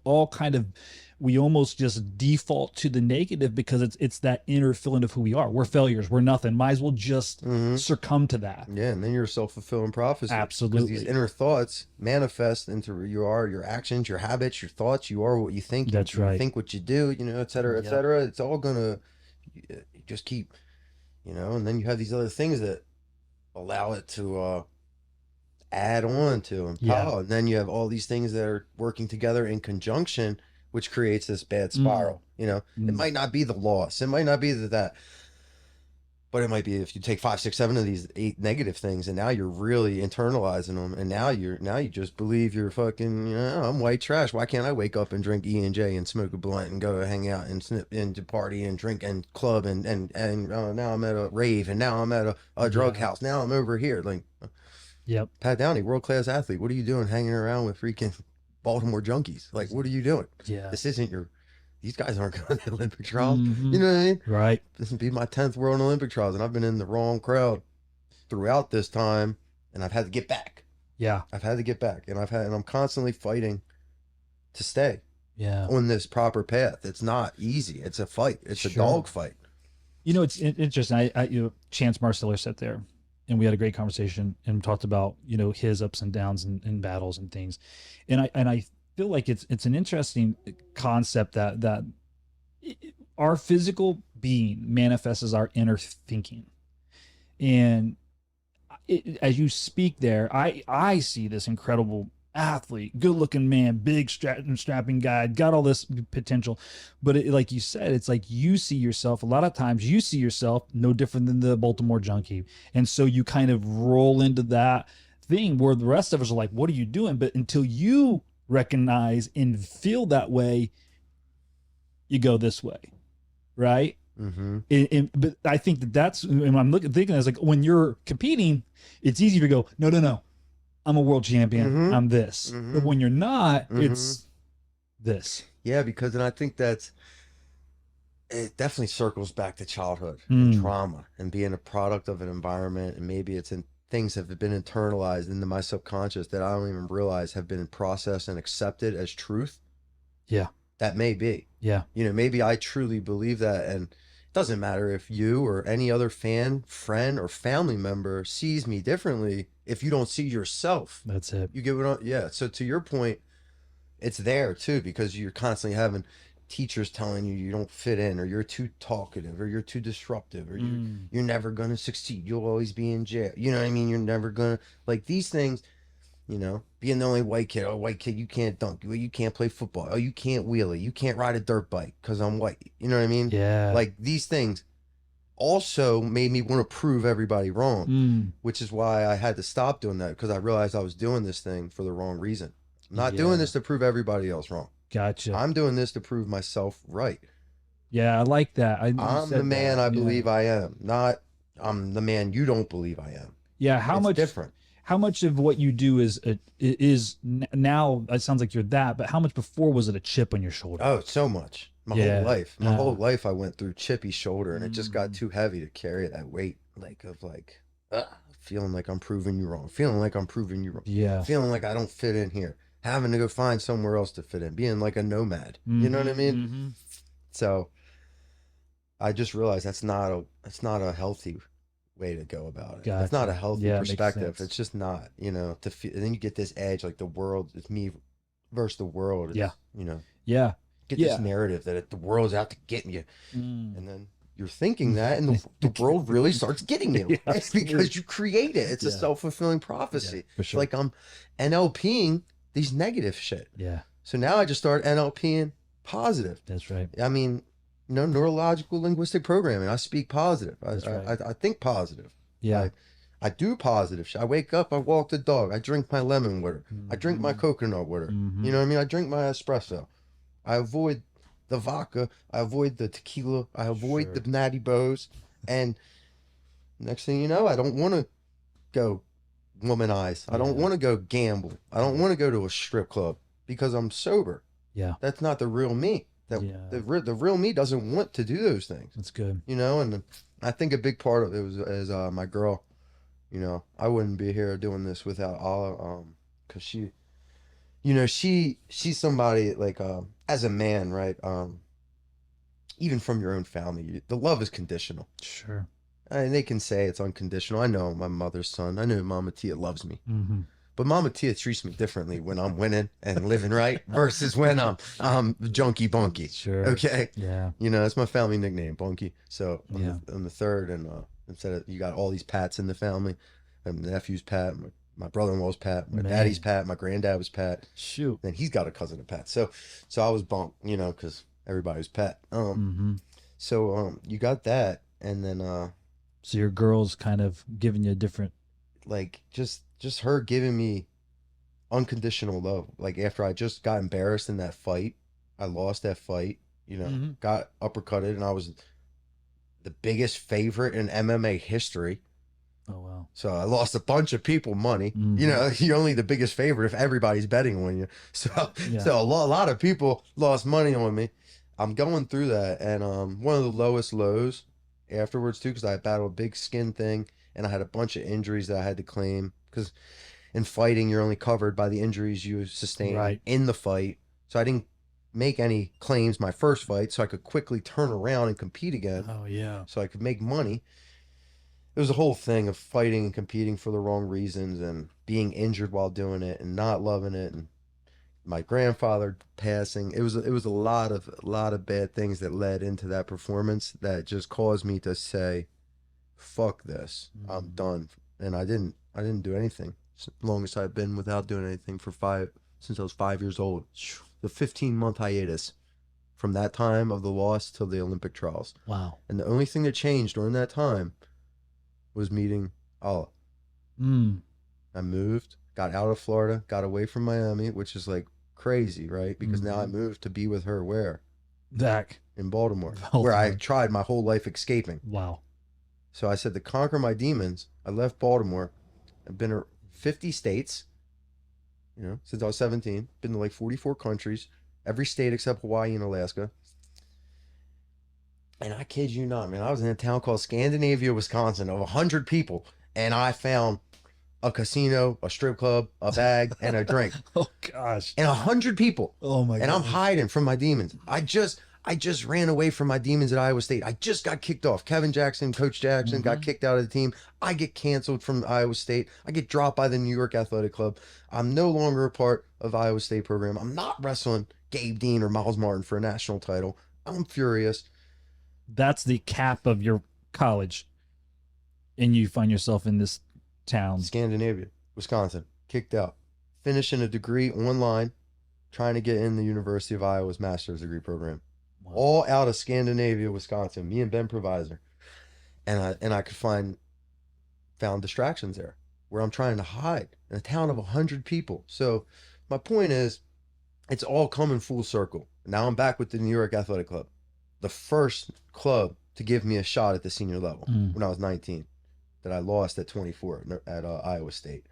almost just default to the negative because it's that inner feeling of who we are. We're failures. We're nothing. Might as well just succumb to that.
Yeah. And then you're a self-fulfilling prophecy.
Absolutely.
Because these inner thoughts manifest into your actions, your habits, your thoughts. You are what you think.
That's
you
right.
Think what you do, you know, et cetera, et cetera. It's all going to just keep, you know, and then you have these other things that allow it to, add on to and and then you have all these things that are working together in conjunction, which creates this bad spiral. You know, it might not be the loss, it might not be that, but it might be if you take 5, 6, 7 of these 8 negative things, and now you're really internalizing them, and now you just believe you're fucking, you know, I'm white trash. Why can't I wake up and drink E&J and smoke a blunt and go hang out and snip into party and drink and club and now I'm at a rave, and now I'm at a drug house, now I'm over here, like.
Yep.
Pat Downey, world-class athlete. What are you doing hanging around with freaking Baltimore junkies? Like, what are you doing?
Yeah.
This isn't these guys aren't going to the Olympic trials. You know what I mean?
Right.
This would be my 10th World Olympic trials, and I've been in the wrong crowd throughout this time, and I've had to get back.
Yeah.
I've had to get back, and I'm constantly fighting to stay
Yeah.
on this proper path. It's not easy. It's a fight. It's a
Sure.
dog fight.
You know, it's interesting. Chance Marsteller sat there, and we had a great conversation and talked about his ups and downs and battles and things, and I feel like it's an interesting concept that our physical being manifests as our inner thinking, and as you speak there, I see this incredible athlete, good looking man, big strapping guy, got all this potential. But like you said, it's like you see yourself, a lot of times you see yourself no different than the Baltimore junkie. And so you kind of roll into that thing where the rest of us are like, what are you doing? But until you recognize and feel that way, you go this way. Right. But I think that's, and I'm thinking as like when you're competing, it's easy to go, no, I'm a world champion. I'm this. But when you're not, it's this.
Yeah, because, and I think it definitely circles back to childhood and trauma and being a product of an environment. And maybe it's in things that have been internalized into my subconscious that I don't even realize have been processed and accepted as truth.
Yeah.
That may be.
Yeah.
Maybe I truly believe that. And it doesn't matter if you or any other fan, friend, or family member sees me differently. If you don't see yourself,
that's it.
You get what I'm, yeah. So to your point, it's there too, because you're constantly having teachers telling you don't fit in, or you're too talkative, or you're too disruptive, or you're never going to succeed. You'll always be in jail. You know what I mean? You're never going to, like, these things, being the only white kid. Oh, white kid, you can't dunk. You can't play football. Oh, you can't wheelie. You can't ride a dirt bike because I'm white. You know what I mean?
Yeah.
Like, these things also made me want to prove everybody wrong, which is why I had to stop doing that, because I realized I was doing this thing for the wrong reason. I'm not doing this to prove everybody else wrong.
Gotcha.
I'm doing this to prove myself right.
Yeah, I like that. I'm
the man I believe I am, not I'm the man you don't believe I am.
Yeah, it's
different.
How much of what you do is now, it sounds like you're that, but how much before was it a chip on your shoulder?
Oh, so much. My whole life I went through chippy shoulder, and it just got too heavy to carry that weight, feeling like I'm proving you wrong, feeling like I'm proving you wrong.
Yeah.
Feeling like I don't fit in here, having to go find somewhere else to fit in, being like a nomad. You know what I mean? So I just realized that's not a healthy way to go about it. That's not a healthy perspective. It's just not, to feel, and then you get this edge, like the world, it's me versus the world. It's,
Yeah.
Get this narrative that the world's out to get you. And then you're thinking that, and the world really starts getting you. It's because you create it. It's a self-fulfilling prophecy.
For sure.
It's like I'm NLPing these negative shit.
Yeah.
So now I just start NLPing positive.
That's right.
I mean, neurological linguistic programming. I speak positive. I think positive.
Yeah.
I do positive shit. I wake up, I walk the dog, I drink my lemon water, I drink my coconut water. You know what I mean? I drink my espresso. I avoid the vodka, I avoid the tequila, I avoid the natty bows, and next thing you know, I don't want to go womanize. I don't want to go gamble. I don't want to go to a strip club because I'm sober.
Yeah.
That's not the real me. The real me doesn't want to do those things.
That's good.
And I think a big part of it is my girl. I wouldn't be here doing this without Ala, because she's somebody, like, as a man, right? Even from your own family, the love is conditional.
Sure.
And they can say it's unconditional. I know my mother's son. I know Mama Tia loves me. But Mama Tia treats me differently when I'm winning and living right versus when I'm junkie bunky.
Sure.
Okay.
Yeah.
That's my family nickname, Bunky. So I'm the third, and instead of, you got all these Pats in the family. My nephew's Pat, my brother-in-law's Pat, my daddy's Pat, my granddad was Pat.
Shoot.
Then he's got a cousin of Pat. So I was Bunk, because everybody was Pat. So you got that, and then
so your girl's kind of giving you a different,
like, just her giving me unconditional love. Like, after I just got embarrassed in that fight, I lost that fight, got uppercutted, and I was the biggest favorite in MMA history.
Oh, wow.
So I lost a bunch of people money. You're only the biggest favorite if everybody's betting on you. So a lot of people lost money on me. I'm going through that, and one of the lowest lows afterwards too, because I battled a big skin thing, and I had a bunch of injuries that I had to claim, because in fighting, you're only covered by the injuries you sustain
Right.
in the fight. So I didn't make any claims my first fight, so I could quickly turn around and compete again,
Oh yeah.
so I could make money. It was a whole thing of fighting and competing for the wrong reasons and being injured while doing it and not loving it, and my grandfather passing. It was a lot of bad things that led into that performance that just caused me to say, fuck this. I'm done. And I didn't do anything as long as I've been without doing anything since I was 5 years old. The 15-month hiatus from that time of the loss till the Olympic trials.
Wow.
And the only thing that changed during that time was meeting Allah. I moved, got out of Florida, got away from Miami, which is like crazy, right? Because now I moved to be with her where?
Back
In Baltimore,
Oh,
where I
God.
tried my whole life escaping.
Wow.
So I said, to conquer my demons, I left Baltimore. I've been to 50 states, since I was 17. Been to like 44 countries, every state except Hawaii and Alaska. And I kid you not, man, I was in a town called Scandinavia, Wisconsin, of 100 people, and I found a casino, a strip club, a bag, and a drink.
Oh gosh.
And 100 people.
Oh my god.
And I'm hiding from my demons. I just ran away from my demons at Iowa State. I just got kicked off. Kevin Jackson, Coach Jackson got kicked out of the team. I get canceled from Iowa State. I get dropped by the New York Athletic Club. I'm no longer a part of Iowa State program. I'm not wrestling Gabe Dean or Miles Martin for a national title. I'm furious.
That's the cap of your college, and you find yourself in this town.
Scandinavia, Wisconsin, kicked out. Finishing a degree online, trying to get in the University of Iowa's master's degree program.
Wow.
All out of Scandinavia, Wisconsin. Me and Ben Provisor, and I found distractions there where I'm trying to hide in a town of 100 people. So my point is, it's all coming full circle. Now I'm back with the New York Athletic Club, the first club to give me a shot at the senior level when I was 19, that I lost at 24 at Iowa State.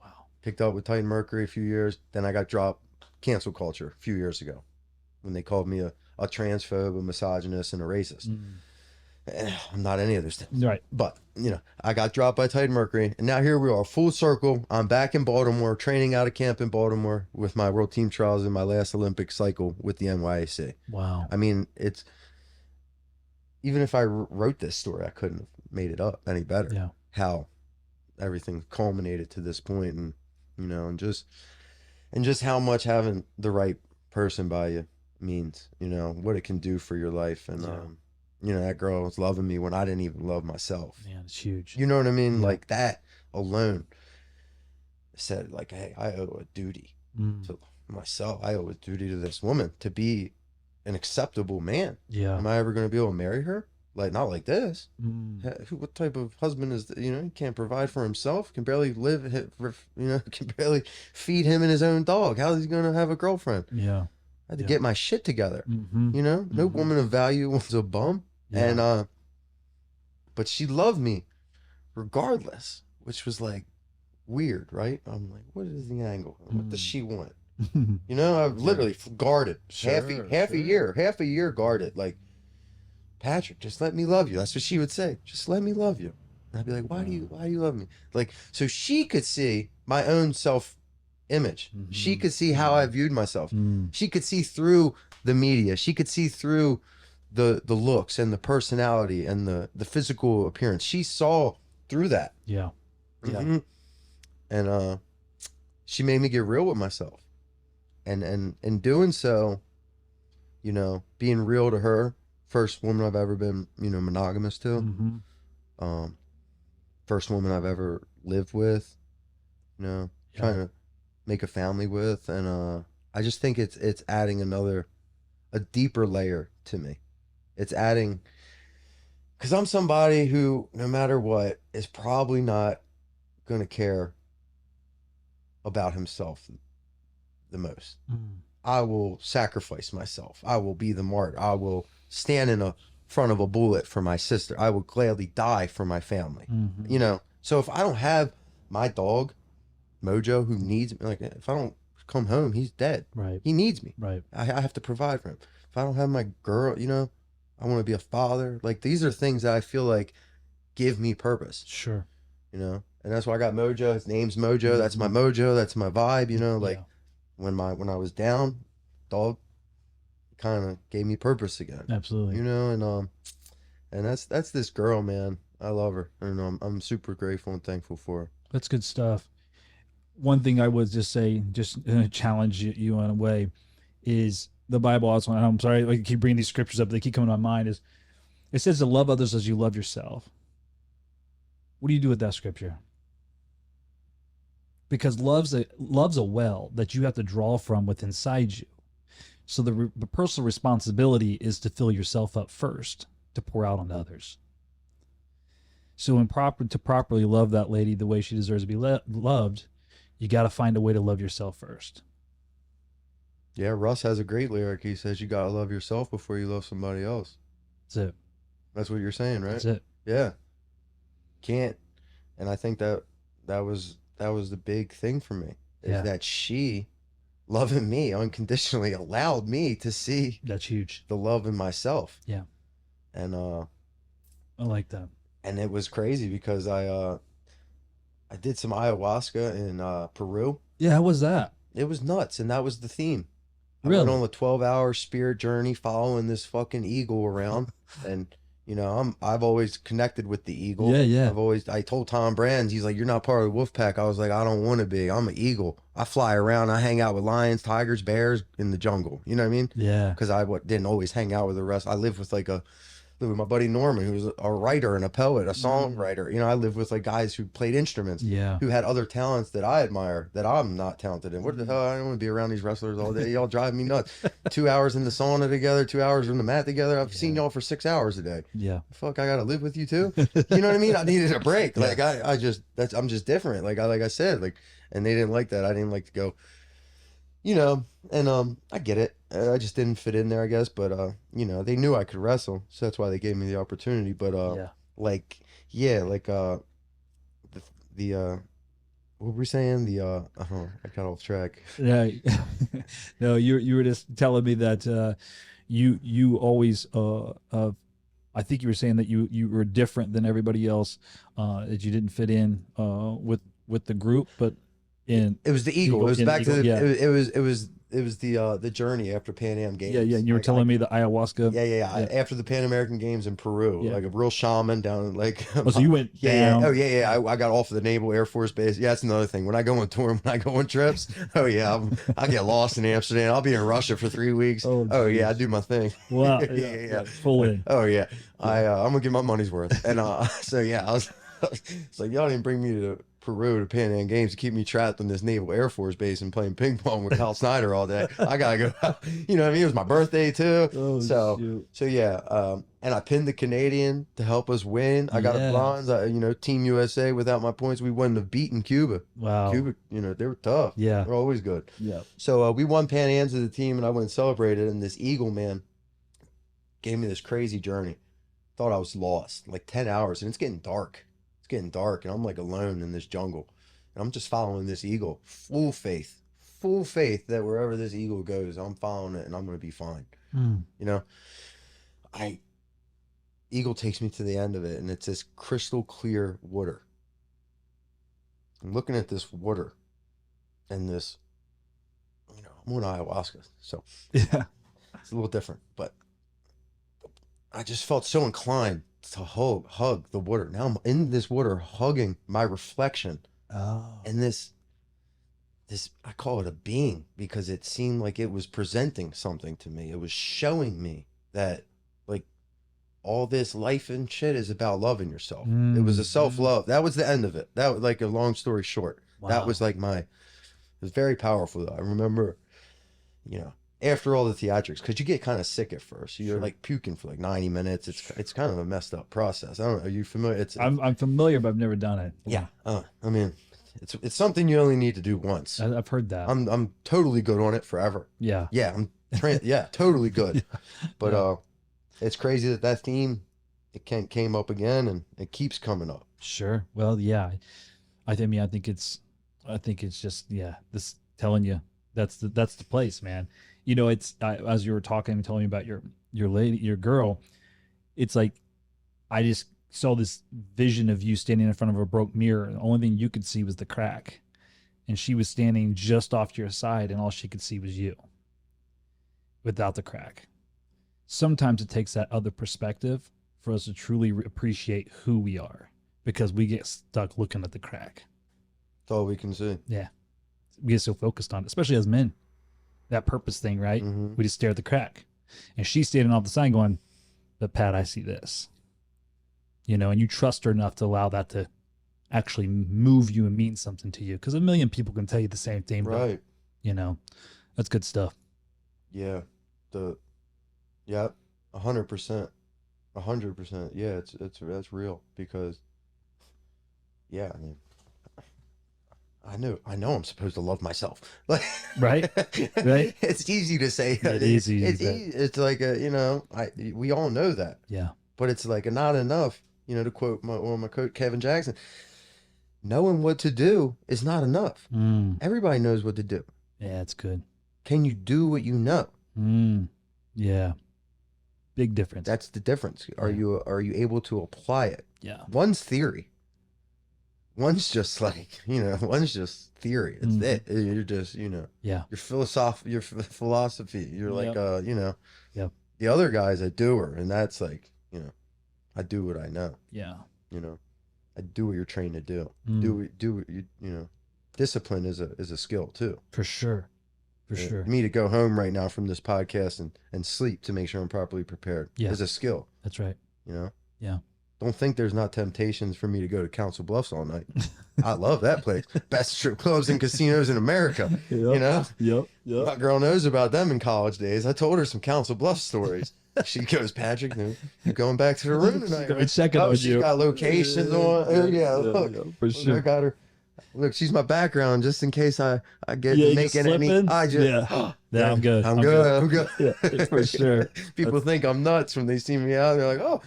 Wow.
Picked up with Titan Mercury a few years, then I got dropped. Cancel culture a few years ago, when they called me a transphobe, a misogynist, and a racist. I'm not any of those things.
Right.
But, I got dropped by Titan Mercury, and now here we are, full circle. I'm back in Baltimore, training out of camp in Baltimore with my world team trials in my last Olympic cycle with the NYAC.
Wow.
I mean, it's, even if I wrote this story, I couldn't have made it up any better.
Yeah.
How everything culminated to this point, and just how much having the right person by you means, what it can do for your life. And, that girl was loving me when I didn't even love myself.
Man, it's huge.
You know what I mean?
Yeah.
Like, that alone said, like, hey, I owe a duty to myself. I owe a duty to this woman to be an acceptable man.
Yeah.
Am I ever going to be able to marry her? Like, not like this. What type of husband is, he can't provide for himself, can barely live, can barely feed him and his own dog. How is he going to have a girlfriend?
Yeah.
I had to get my shit together.
Mm-hmm.
No woman of value wants a bum.
Yeah.
And, but she loved me regardless, which was like weird, right? I'm like, what is the angle? What does she want? I've literally guarded half a year guarded. Like, Patrick, just let me love you. That's what she would say. Just let me love you. And I'd be like, why do you love me? Like, so she could see my own self-image. She could see how I viewed myself. She could see through the media. She could see through the looks and the personality and the physical appearance. She saw through that.
Yeah.
And she made me get real with myself. And in doing so, being real to her, first woman I've ever been, monogamous to. First woman I've ever lived with, trying to make a family with. And I just think it's adding a deeper layer to me. It's adding, because I'm somebody who, no matter what, is probably not going to care about himself the most. I will sacrifice myself. I will be the martyr. I will stand in front of a bullet for my sister. I will gladly die for my family. So if I don't have my dog, Mojo, who needs me, like, if I don't come home, he's dead.
Right.
He needs me.
Right.
I have to provide for him. If I don't have my girl, I want to be a father. Like, these are things that I feel like give me purpose.
Sure.
And that's why I got Mojo. His name's Mojo. That's my mojo. That's my vibe. You know, like
Yeah,
when I was down, dog kind of gave me purpose again.
absolutely.
You know, and that's this girl, man. I love her, and I'm super grateful and thankful for her.
That's good stuff. One thing I would just say, just challenge you in a way, is the Bible also. And I'm sorry, I keep bringing these scriptures up. They keep coming to my mind. Is it says to love others as you love yourself. What do you do with that scripture? Because love's a well that you have to draw from within inside you. So the personal responsibility is to fill yourself up first to pour out on others. So to properly love that lady the way she deserves to be loved, you got to find a way to love yourself first.
Yeah, Russ has a great lyric. He says you gotta love yourself before you love somebody else.
That's it.
That's what you're saying, right?
That's it.
Yeah. Can't. And I think that was the big thing for me, is
Yeah.
that she, loving me unconditionally, allowed me to see
That's huge.
the love in myself.
Yeah.
And
I like that.
and it was crazy because I did some ayahuasca in Peru.
Yeah. How was that?
It was nuts, and that was the theme. I
Really?
went on a 12-hour spirit journey following this fucking eagle around, and you know, I've always connected with the eagle.
Yeah, yeah.
I told Tom Brands, he's like, you're not part of the wolf pack. I was like, I don't want to be. I'm an eagle. I fly around. I hang out with lions, tigers, bears in the jungle. You know what I mean?
Yeah.
Because didn't always hang out with the rest. I lived with my buddy Norman, who's a writer and a poet, a songwriter. You know, I lived with like guys who played instruments,
Yeah.
who had other talents that I admire that I'm not talented in. What the hell? I don't want to be around these wrestlers all day. Y'all drive me nuts. 2 hours in the sauna together, 2 hours on the mat together. I've seen y'all for 6 hours a day.
Yeah.
Fuck, I gotta live with you too. You know what I mean? I needed a break. Like I'm just different. Like I said, like, and they didn't like that. I didn't like to go, you know, and I get it. I just didn't fit in there, I guess. But you know, they knew I could wrestle, so that's why they gave me the opportunity. But
Yeah.
like, yeah, like the what were we saying? I got off track.
Yeah. No, you were just telling me that you always I think you were saying that you were different than everybody else, that you didn't fit in with the group, but
It was the eagle. It was
in
back
Eagle,
to the.
yeah.
It was the journey after Pan Am Games.
Yeah, yeah. And you were
Like,
telling me the ayahuasca.
Yeah. After the Pan American Games in Peru,
Yeah.
like a real shaman down like.
Oh, so you went
Yeah.
down.
Oh yeah. I got off of the Naval Air Force Base. Yeah, that's another thing. When I go on tour, when I go on trips, oh yeah, I get lost in Amsterdam. I'll be in Russia for 3 weeks.
Oh,
Yeah, I
geez.
do my thing.
Wow.
Yeah.
Full in.
Oh yeah, I'm gonna get my money's worth. And so yeah, I was it's like y'all didn't bring me to Peru to Pan Am Games to keep me trapped on this Naval Air Force base and playing ping pong with Kyle Snyder all day. I gotta go. You know what I mean? It was my birthday too.
Oh,
so
shoot.
so yeah, and I pinned the Canadian to help us win. I got
Yeah.
a bronze. You know, Team USA. Without my points, we wouldn't have beaten Cuba.
Wow.
Cuba, you know, they were tough.
Yeah.
They're always good.
Yeah.
So we won Pan Am's as a team, and I went and celebrated. And this Eagle man gave me this crazy journey. Thought I was lost, like 10 hours, and it's getting dark. It's getting dark, and I'm like alone in this jungle, and I'm just following this eagle, full faith that wherever this eagle goes, I'm following it, and I'm gonna be fine.
Hmm.
You know, eagle takes me to the end of it, and it's this crystal clear water. I'm looking at this water, and this, you know, I'm on ayahuasca, so
Yeah.
it's a little different, but I just felt so inclined to hug the water. Now I'm in this water hugging my reflection.
Oh.
And this I call it a being because it seemed like it was presenting something to me. It was showing me that like all this life and shit is about loving yourself. It was a self-love. That was the end of it. That was like a long story short. That
Wow.
was like it was very powerful though. I remember, you know, after all the theatrics, because you get kind of sick at first. You're
Sure.
like puking for like 90 minutes. It's kind of a messed up process. I don't know. Are you familiar?
I'm familiar, but I've never done it.
Yeah. I mean, it's something you only need to do once.
I've heard that.
I'm totally good on it forever.
Yeah.
Yeah, yeah, totally good. But
Yeah.
it's crazy that theme came up again, and it keeps coming up.
Sure. Well, yeah. I mean, I think it's just, yeah, this telling you that's the place, man. You know, as you were talking and telling me about your lady, your girl, it's like, I just saw this vision of you standing in front of a broke mirror. And the only thing you could see was the crack. And she was standing just off to your side, and all she could see was you without the crack. Sometimes it takes that other perspective for us to truly appreciate who we are, because we get stuck looking at the crack.
That's all we can see.
Yeah. We get so focused on it, especially as men. That purpose thing, right?
Mhm.
We just stare at the crack. And she's standing off the side going, but Pat, I see this. You know, and you trust her enough to allow that to actually move you and mean something to you. Because a million people can tell you the same thing.
Right.
But, you know, that's good stuff.
Yeah. 100%. 100%. Yeah, that's real, because yeah, I mean, I know I'm supposed to love myself. Like,
Right? Right?
It's easy to say that.
It is easy,
It's
but-
it's like we all know that,
Yeah.
but it's like not enough. To quote my coach Kevin Jackson, knowing what to do is not enough.
Mm.
Everybody knows what to do.
Yeah, it's good.
Can you do what you know?
Mm. Yeah. Big difference.
That's the difference. Are
Yeah.
you able to apply it?
Yeah.
One's theory. One's just like, one's just theory. It's
Mhm.
it. You're just,
Yeah.
your philosophy. You're like,
Yep. Yep.
the other guy's a doer, and that's like, I do what I know.
Yeah.
I do what you're trained to do.
Mm.
Do what you. Discipline is a skill too.
For sure. For
Yeah,
sure.
Me to go home right now from this podcast and sleep to make sure I'm properly prepared is a skill.
That's right. Yeah.
Don't think there's not temptations for me to go to Council Bluffs all night. I love that place. Best strip clubs and casinos in America.
Yep. Yep.
My girl knows about them in college days. I told her some Council Bluffs stories. She goes, Patrick, you're going back to the room tonight.
She's checking on
She's
you.
got locations on. Yeah, look.
For
I
sure.
got her. Look, she's my background just in case I get
Yeah, you
making
slip
any.
in?
I just,
Yeah. Yeah, I'm good.
I'm good.
Yeah, for sure.
People think I'm nuts when they see me out. They're like, "Oh,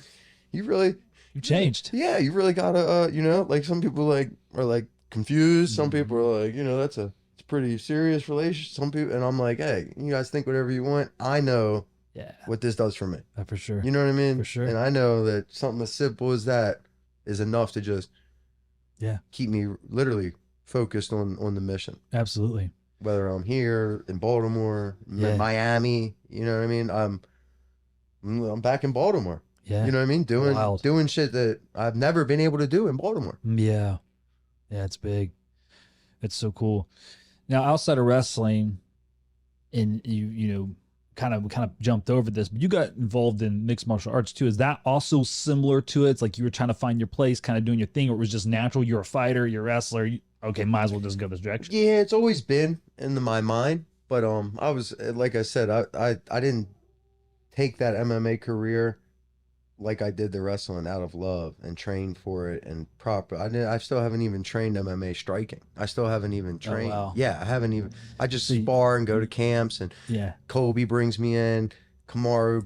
you really
You changed.
Yeah, you really gotta, like some people are like confused. Some
Mm-hmm.
people are like, it's a pretty serious relationship. Some people, and I'm like, hey, you guys think whatever you want. I know
Yeah.
what this does for me.
For sure.
You know what I mean?
For sure.
And I know that something as simple as that is enough to just keep me literally focused on the mission.
Absolutely.
Whether I'm here in Baltimore,
Yeah.
Miami, you know what I mean? I'm back in Baltimore.
Yeah.
You know what I mean?
Wild.
Doing shit that I've never been able to do in Baltimore.
Yeah. Yeah, it's big. It's so cool. Now, outside of wrestling, and you kind of jumped over this, but you got involved in mixed martial arts too. Is that also similar to it? It's like you were trying to find your place, kind of doing your thing, or it was just natural? You're a fighter, you're a wrestler. Okay, might as well just go this direction.
Yeah, it's always been in my mind, but I was, like I said, I didn't take that MMA career like I did the wrestling out of love and trained for it and proper. I still haven't even trained MMA striking. I still haven't even trained.
wow.
Yeah, I haven't even. I just
See-
spar and go to camps, and
Yeah.
Kobe brings me in, Kamaru,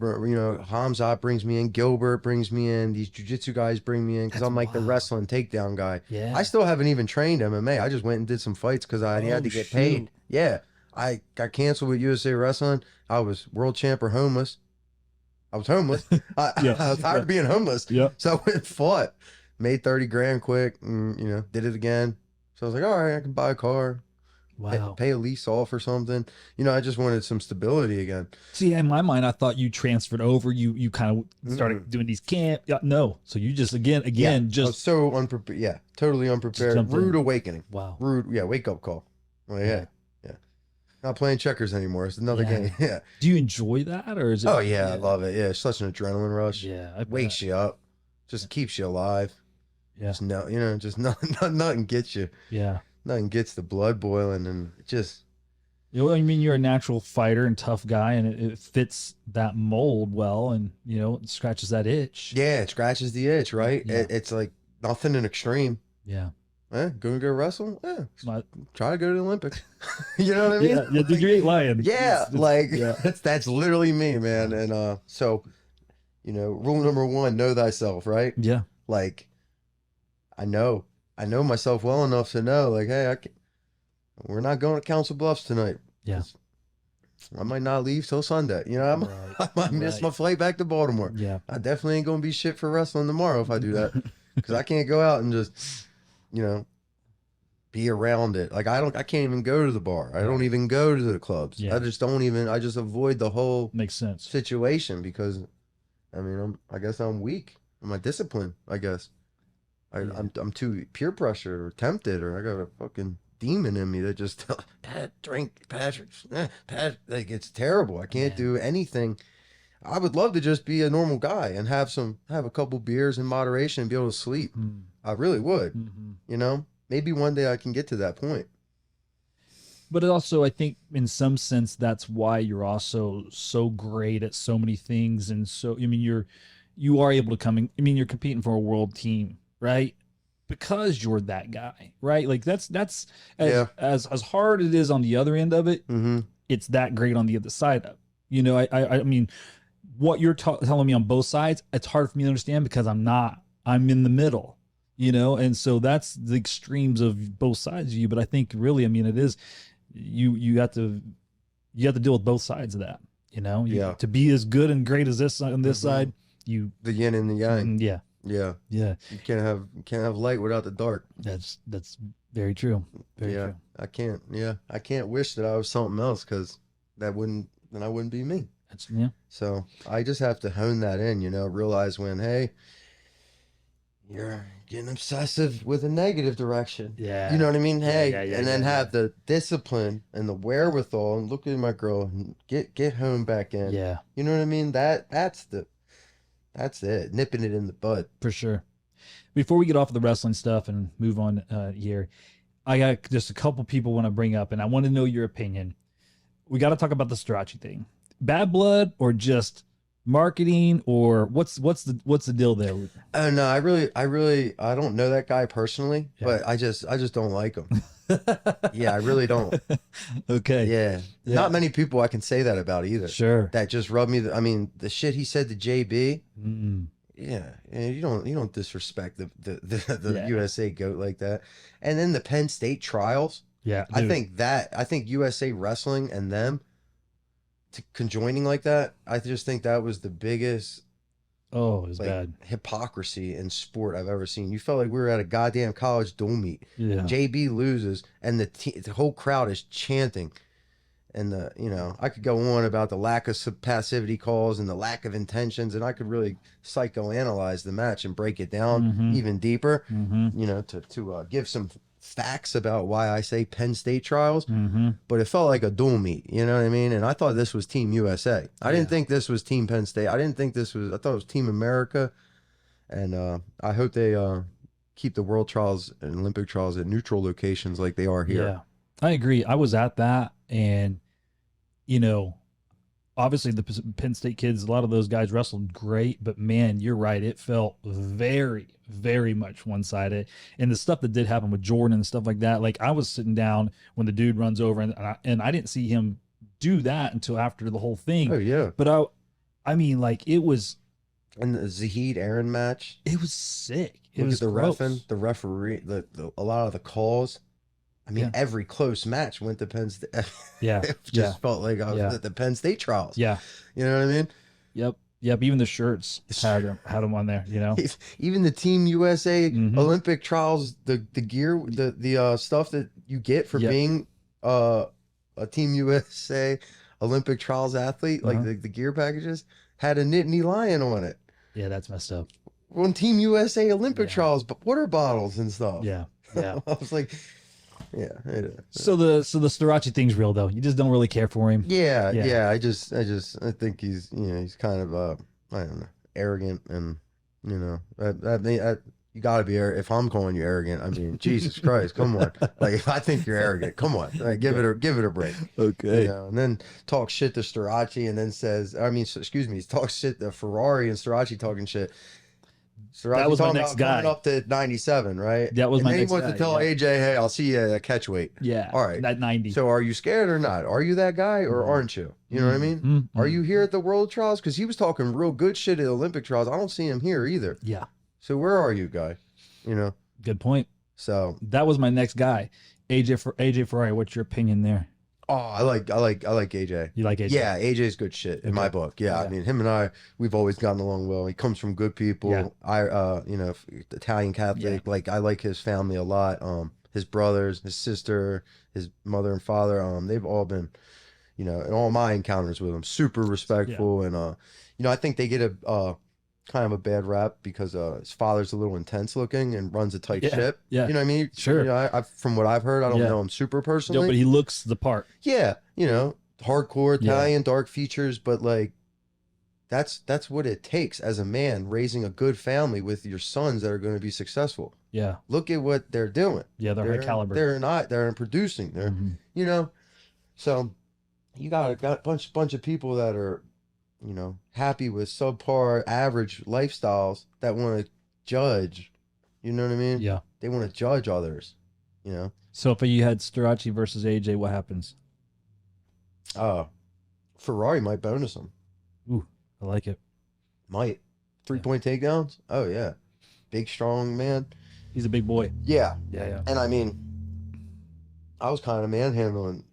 Hamzat brings me in, Gilbert brings me in, these jiu-jitsu guys bring me in, because
That's
I'm like the
wild.
wrestling takedown guy.
Yeah.
I still haven't even trained MMA. I just went and did some fights because I had
Oh,
to get
shoot.
paid. Yeah. I got canceled with USA Wrestling. I was world champ or homeless. I was homeless.
Yeah.
I was tired of being homeless.
Yep.
So I went and fought. Made 30 grand quick and, did it again. So I was like, all right, I can buy a car,
Wow.
pay a lease off or something. I just wanted some stability again.
See, in my mind, I thought you transferred over. You kind of started doing these camp. Yeah, no. So you just again,
I was
just
so unprepared. Yeah, totally unprepared.
jumped
Rude
in.
awakening.
wow.
Rude. Yeah, wake up call. Well, yeah. Not playing checkers anymore. It's another
Yeah.
game. Yeah.
Do you enjoy that, or is it?
Oh yeah, I love it. Yeah, it's such an adrenaline rush.
Yeah, I
Wakes you up, just keeps you alive.
Yeah,
Just just nothing gets you.
yeah.
Nothing gets the blood boiling, and it just
I mean, you're a natural fighter and tough guy, and it fits that mold well, and it scratches that itch.
it scratches the itch, right?
Yeah.
It's like nothing in extreme.
Yeah.
Gonna go wrestle? Yeah,
My-
try to go to the Olympics. You know what I mean?
yeah, dude, you ain't lying.
Yeah,
It's-
like
yeah.
that's literally me, man. And so, rule number one: know thyself, right?
Yeah.
Like, I know myself well enough to know, like, hey, we're not going to Council Bluffs tonight.
Yeah.
I might not leave till Sunday. You know,
Right.
I might miss my flight back to Baltimore.
Yeah.
I definitely ain't gonna be shit for wrestling tomorrow if I do that, because I can't go out and just, you know, be around it. Like I can't even go to the bar. I don't even go to the clubs.
Yeah.
I just don't even. I just avoid the whole
Makes sense.
situation because, I mean, I guess I'm weak in my discipline. I guess I'm too peer pressured or tempted, or I got a fucking demon in me that just Pat, drink, Patrick, Pat. Like it's terrible. I can't do anything. I would love to just be a normal guy and have a couple beers in moderation and be able to sleep. I really would. You know, maybe one day I can get to that point.
But it also, I think, in some sense, that's why you're also so great at so many things, and so I mean, you are able to come in. I mean, you're competing for a world team, right? Because you're that guy, right? Like that's as hard it is on the other end of it. It's that great on the other side of. You know, I mean, what you're telling me on both sides, it's hard for me to understand because I'm not. I'm in the middle. You know, and so that's the extremes of both sides of you. But I think really, I mean, it is you have to deal with both sides of that. You know, to be as good and great as this on this side, the
yin and the yang.
Yeah.
Yeah. You can't have light without the dark.
That's very true. Very true.
I can't. Yeah, I can't wish that I was something else because then I wouldn't be me. So I just have to hone that in. You know, realize when you're getting obsessive with a negative direction.
Yeah.
You know what I mean? And then have the discipline and the wherewithal and look at my girl and get home back in.
Yeah.
You know what I mean? That's it. Nipping it in the bud.
For sure. Before we get off of the wrestling stuff and move on here, I got just a couple people want to bring up, and I want to know your opinion. We got to talk about the Strachey thing. Bad blood or just marketing, or what's the deal there?
Oh no, I don't know that guy personally, but I just don't like him. Yeah, I really don't.
Okay.
Yeah. Not many people I can say that about either.
Sure.
That just rubbed me. I mean, the shit he said to JB. Yeah, and you don't disrespect the USA GOAT like that. And then the Penn State trials.
Yeah,
dude. I think USA Wrestling and them conjoining like that. I just think that was the biggest.
Oh, it was bad
hypocrisy in sport I've ever seen. You felt like we were at a goddamn college dual meet.
Yeah.
JB loses, and the whole crowd is chanting. And I could go on about the lack of passivity calls and the lack of intentions, and I could really psychoanalyze the match and break it down even deeper. You know, to give some facts about why I say Penn State trials. But it felt like a dual meet. You know what I mean? And I thought this was Team USA. I didn't think this was Team Penn State. I thought it was Team America. And I hope they keep the World Trials and Olympic Trials at neutral locations like they are here.
Yeah, I agree. I was at that, and obviously the Penn State kids, a lot of those guys wrestled great, but man, you're right. It felt very, very much one-sided. And the stuff that did happen with Jordan and stuff like that, like I was sitting down when the dude runs over, and I didn't see him do that until after the whole thing.
Oh yeah.
But I mean, like it was.
And the Zahid Aaron match.
It was sick.
It was the reffing, the referee, a lot of the calls. I mean, every close match went to Penn State.
Yeah.
It just felt like I was at the Penn State trials.
Yeah.
You know what I mean?
Yep. Even the shirts had them on there,
Even the Team USA Olympic trials, the gear, the stuff that you get for being a Team USA Olympic trials athlete, like the gear packages, had a Nittany Lion on it.
Yeah, that's messed up.
On Team USA Olympic trials, but water bottles and stuff.
Yeah.
I was like, yeah.
So the Strachey thing's real though. You just don't really care for him.
Yeah. I think he's he's kind of I don't know, arrogant, and you gotta be if I'm calling you arrogant. I mean, Jesus Christ, come on. Like if I think you're arrogant, come on, like, give it a break.
Okay.
And then talk shit to Strachey, and then talks shit to Ferrari, and Strachey talking shit.
That was my next guy.
Coming up to 97, right?
That was my next guy.
He wants to tell AJ, hey, I'll see you at catch weight.
Yeah.
All right.
That 90.
So are you scared or not? Are you that guy or aren't you? You know what I mean? Are you here at the World Trials? Because he was talking real good shit at the Olympic Trials. I don't see him here either.
Yeah.
So where are you, guy?
Good point.
So
that was my next guy. AJ Ferrari, what's your opinion there?
Oh, I like AJ.
You like AJ?
Yeah, AJ's good shit in my book. Yeah, I mean, him and I, we've always gotten along well. He comes from good people.
Yeah.
You know, Italian Catholic. Like, I like his family a lot. His brothers, his sister, his mother and father. They've all been, you know, in all my encounters with him, super respectful. And you know, I think they get a kind of a bad rap because his father's a little intense looking and runs a tight ship.
Yeah.
You know what I mean?
Sure.
You know, I from what I've heard, I don't know him super personally.
No, but he looks the part.
Yeah, you know, hardcore Italian, dark features, but like that's what it takes as a man raising a good family with your sons that are going to be successful.
Yeah.
Look at what they're doing.
Yeah, they're high caliber.
They're producing. They're you know. So you got a bunch of people that are, you know, happy with subpar average lifestyles that want to judge. You know what I mean?
Yeah.
They want to judge others, you know.
So if you had Strachey versus AJ, what happens?
Ferrari might bonus him.
Ooh, I like it.
Might. 3-point takedowns? Oh, yeah. Big, strong man.
He's a big boy.
Yeah.
Yeah.
And I mean, I was kind of manhandling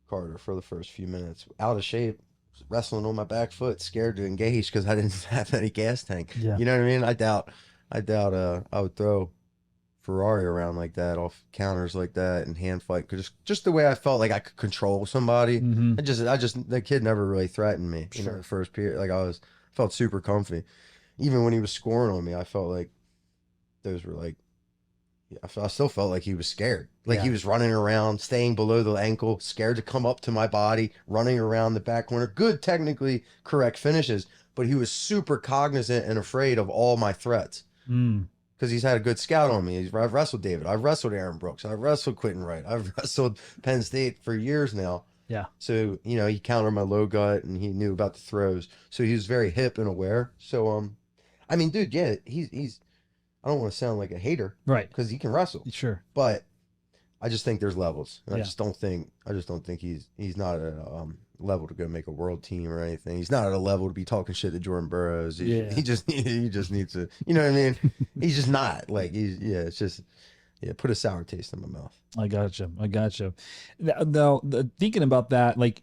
Carter for the first few minutes. Out of shape, wrestling on my back foot, scared to engage because I didn't have any gas tank.
Yeah.
You know what I mean? I doubt I would throw Ferrari around like that, off counters like that, and hand fight. Cause just the way I felt like I could control somebody. I just the kid never really threatened me. You know, the first period, like felt super comfy. Even when he was scoring on me, I felt like those were like, I still felt like he was scared. Like he was running around, staying below the ankle, scared to come up to my body, running around the back corner. Good, technically correct finishes, but he was super cognizant and afraid of all my threats. Because he's had a good scout on me. I've wrestled David. I've wrestled Aaron Brooks. I've wrestled Quentin Wright. I've wrestled Penn State for years now.
Yeah.
So, you know, he countered my low gut and he knew about the throws. So he was very hip and aware. So, I mean, dude, yeah, he's I don't want to sound like a hater.
Right.
Because he can wrestle.
Sure.
But I just think there's levels. And
Yeah.
I just don't think he's not at a level to go make a world team or anything. He's not at a level to be talking shit to Jordan Burroughs. He just needs to, you know what I mean? He's just not like it's just put a sour taste in my mouth.
I gotcha. Now, thinking about that, like,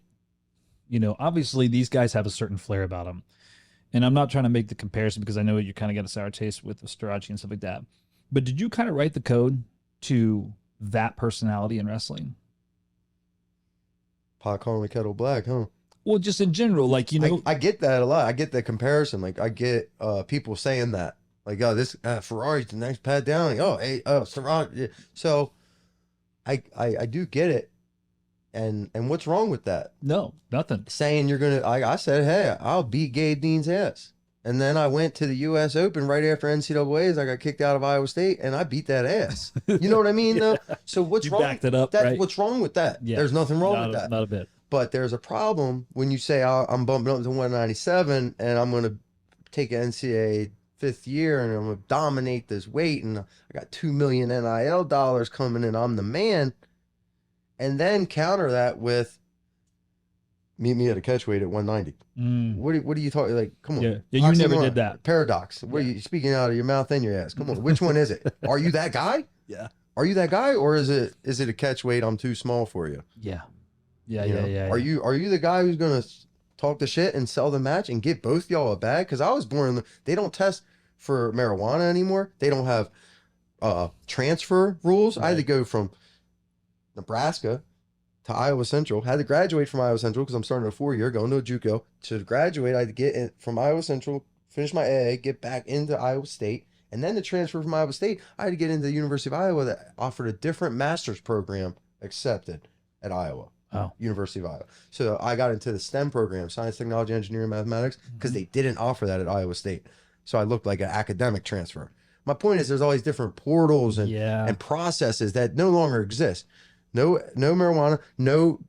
you know, obviously these guys have a certain flair about them. And I'm not trying to make the comparison because I know you kind of got a sour taste with the Strachey and stuff like that. But did you kind of write the code to that personality in wrestling?
Pot calling the kettle black, huh?
Well, just in general, like, you know,
I get that a lot. I get the comparison. Like, I get people saying that, like, oh, this Ferrari's the next Pat Downey. Oh, hey, Ferrari. So, I do get it. And what's wrong with that?
no, nothing.
Saying you're gonna, I said, hey, I'll beat Gabe Dean's ass. And then I went to the U.S. Open right after NCAA's. I got kicked out of Iowa State, and I beat that ass. You know what I mean, though? So what's
You
wrong?
backed it up,
that,
right?
What's wrong with that?
Yeah.
There's nothing wrong with that.
Not a bit.
But there's a problem when you say I'm bumping up to 197 and I'm going to take an NCAA fifth year and I'm going to dominate this weight and I got $2 million NIL dollars coming in. I'm the man. And then counter that with meet me at a catch weight at 190. What are you talking? Like, come on.
Yeah, you never did that.
Paradox. What are you speaking out of your mouth and your ass? Come on. Which one is it? Are you that guy?
Yeah.
Are you that guy, or is it a catch weight? I'm too small for you.
Yeah.
You know? Are you the guy who's gonna talk the shit and sell the match and get both y'all a bag? Because I was born. They don't test for marijuana anymore. They don't have transfer rules. Right. I had to go from Nebraska to Iowa Central. Had to graduate from Iowa Central because I'm starting a 4-year, going to a JUCO. To graduate, I had to get in from Iowa Central, finish my AA, get back into Iowa State, and then to transfer from Iowa State, I had to get into the University of Iowa that offered a different master's program accepted at Iowa.
Oh.
University of Iowa. So I got into the STEM program, science, technology, engineering, mathematics, because they didn't offer that at Iowa State. So I looked like an academic transfer. My point is there's all these different portals and processes that no longer exist. No marijuana, no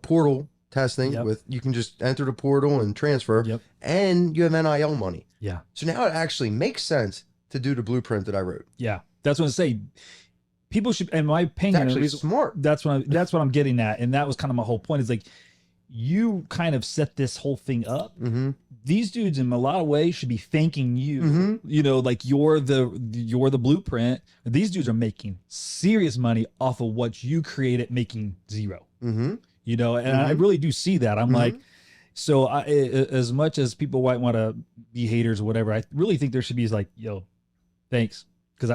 portal testing with you can just enter the portal and transfer and you have NIL money.
Yeah.
So now it actually makes sense to do the blueprint that I wrote.
Yeah. That's what I say. People should, in my opinion,
it's actually smart.
That's what I'm getting at. And that was kind of my whole point is like, you kind of set this whole thing up.
Mm-hmm.
These dudes in a lot of ways should be thanking you.
Mhm.
You know, like you're the blueprint. These dudes are making serious money off of what you created, making zero.
Mm-hmm.
You know, and I really do see that. I'm like, so as much as people might want to be haters or whatever, I really think there should be like, yo, thanks. Because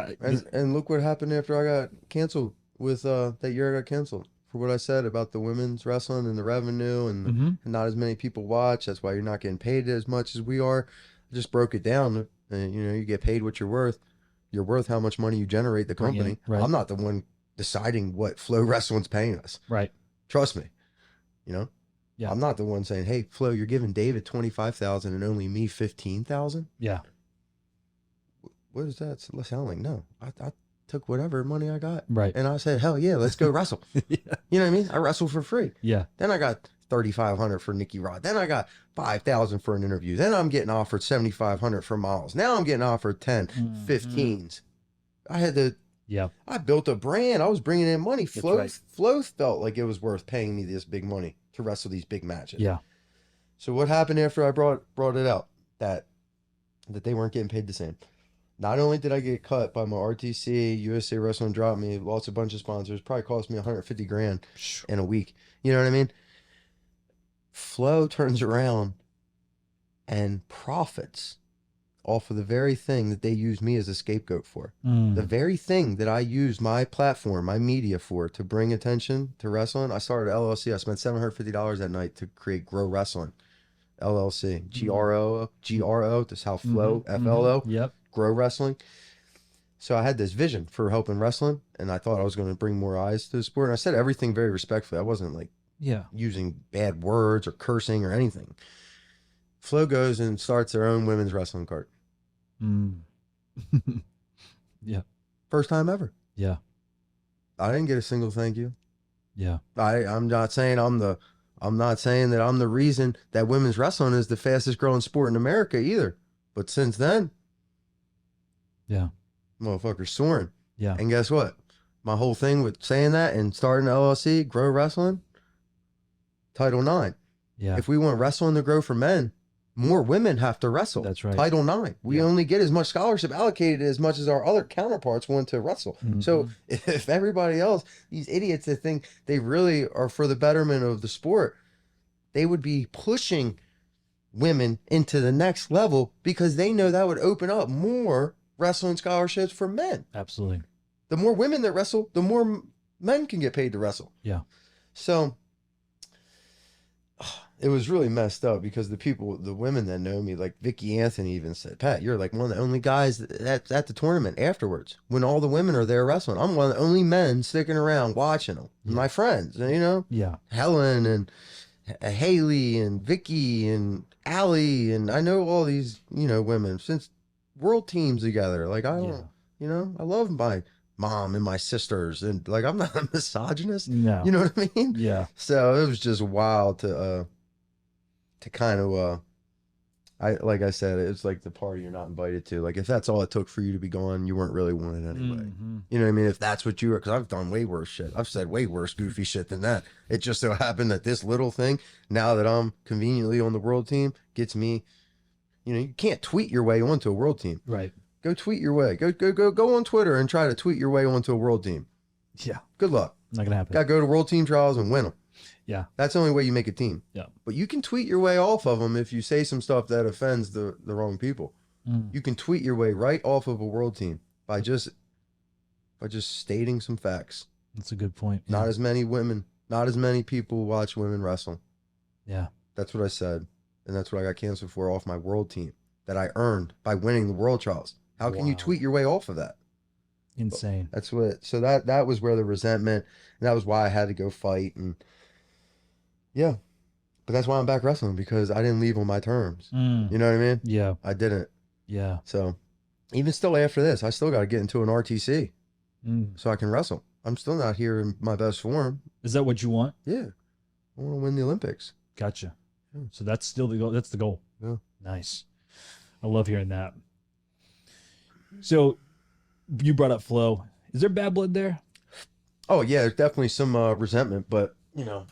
and look what happened after I got canceled with that year I got canceled for what I said about the women's wrestling and the revenue and not as many people watch. That's why you're not getting paid as much as we are. I just broke it down. And, you know, you get paid what you're worth. You're worth how much money you generate the company.
Right.
I'm not the one deciding what Flow Wrestling's paying us.
Right.
Trust me. You know.
Yeah.
I'm not the one saying, "Hey, Flo, you're giving David 25,000 and only me 15,000."
Yeah.
What does that sound like? No, I took whatever money I got,
Right.
and I said, "Hell yeah, let's go wrestle."
Yeah.
You know what I mean? I wrestle for free.
Yeah.
Then I got 3,500 for Nikki Rod. Then I got 5,000 for an interview. Then I'm getting offered 7,500 for Miles. Now I'm getting offered 10, 15s. I had to.
Yeah.
I built a brand. I was bringing in money. Flo,
right.
Flo felt like it was worth paying me this big money to wrestle these big matches.
Yeah.
So what happened after I brought it out that they weren't getting paid the same? Not only did I get cut by my RTC, USA Wrestling dropped me, lost a bunch of sponsors, probably cost me 150 grand in a week. You know what I mean? Flo turns around and profits off of the very thing that they used me as a scapegoat for. The very thing that I used my platform, my media for to bring attention to wrestling. I started an LLC. I spent $750 that night to create Grow Wrestling LLC. GRO. That's how Flow, FLO.
Yep.
Grow Wrestling. So I had this vision for helping wrestling, and I thought I was going to bring more eyes to the sport. And I said everything very respectfully. I wasn't like using bad words or cursing or anything. Flo goes and starts their own women's wrestling card.
Yeah.
First time ever.
Yeah.
I didn't get a single thank you.
Yeah.
I'm not saying that I'm the reason that women's wrestling is the fastest growing sport in America either. But since then,
yeah,
motherfucker's soaring.
Yeah.
And guess what? My whole thing with saying that and starting LLC, Grow Wrestling, Title IX.
Yeah.
If we want wrestling to grow for men, more women have to wrestle.
That's right.
Title IX. We only get as much scholarship allocated as much as our other counterparts want to wrestle. So if everybody else, these idiots that think they really are for the betterment of the sport, they would be pushing women into the next level because they know that would open up more wrestling scholarships for men.
Absolutely.
The more women that wrestle, the more men can get paid to wrestle.
Yeah.
So it was really messed up because the women that know me, like Vicky Anthony even said, "Pat, you're like one of the only guys that's at the tournament afterwards when all the women are there wrestling. I'm one of the only men sticking around watching them. Yeah. My friends, you know?
Yeah.
Helen and Haley and Vicky and Allie, and I know all these, you know, women since world teams together. Like, I don't, you know, I love my mom and my sisters, and like, I'm not a misogynist.
No.
You know what I mean?
Yeah.
So it was just wild to kind of, like I said, it's like the party you're not invited to. Like, if that's all it took for you to be gone, you weren't really wanted anyway. You know what I mean? If that's what you were, because I've done way worse shit. I've said way worse goofy shit than that. It just so happened that this little thing, now that I'm conveniently on the world team, gets me, you know, you can't tweet your way onto a world team.
Right.
Go tweet your way. Go on Twitter and try to tweet your way onto a world team.
Yeah.
Good luck.
Not going to happen.
Got to go to world team trials and win them.
Yeah.
That's the only way you make a team.
Yeah.
But you can tweet your way off of them if you say some stuff that offends the wrong people. You can tweet your way right off of a world team by just stating some facts.
That's a good point. Yeah.
Not as many people watch women wrestle.
Yeah.
That's what I said. And that's what I got canceled for off my world team that I earned by winning the world trials. How can you tweet your way off of that?
Insane.
That's what, so that was where the resentment, and that was why I had to go fight. And yeah, but that's why I'm back wrestling, because I didn't leave on my terms. You know what I mean?
Yeah.
I didn't.
Yeah.
So even still after this, I still got to get into an RTC so I can wrestle. I'm still not here in my best form.
Is that what you want?
Yeah. I want to win the Olympics.
Gotcha. So that's still the goal. That's the goal.
Yeah.
Nice. I love hearing that. So you brought up Flo. Is there bad blood there?
Oh yeah, there's definitely some resentment, but you know,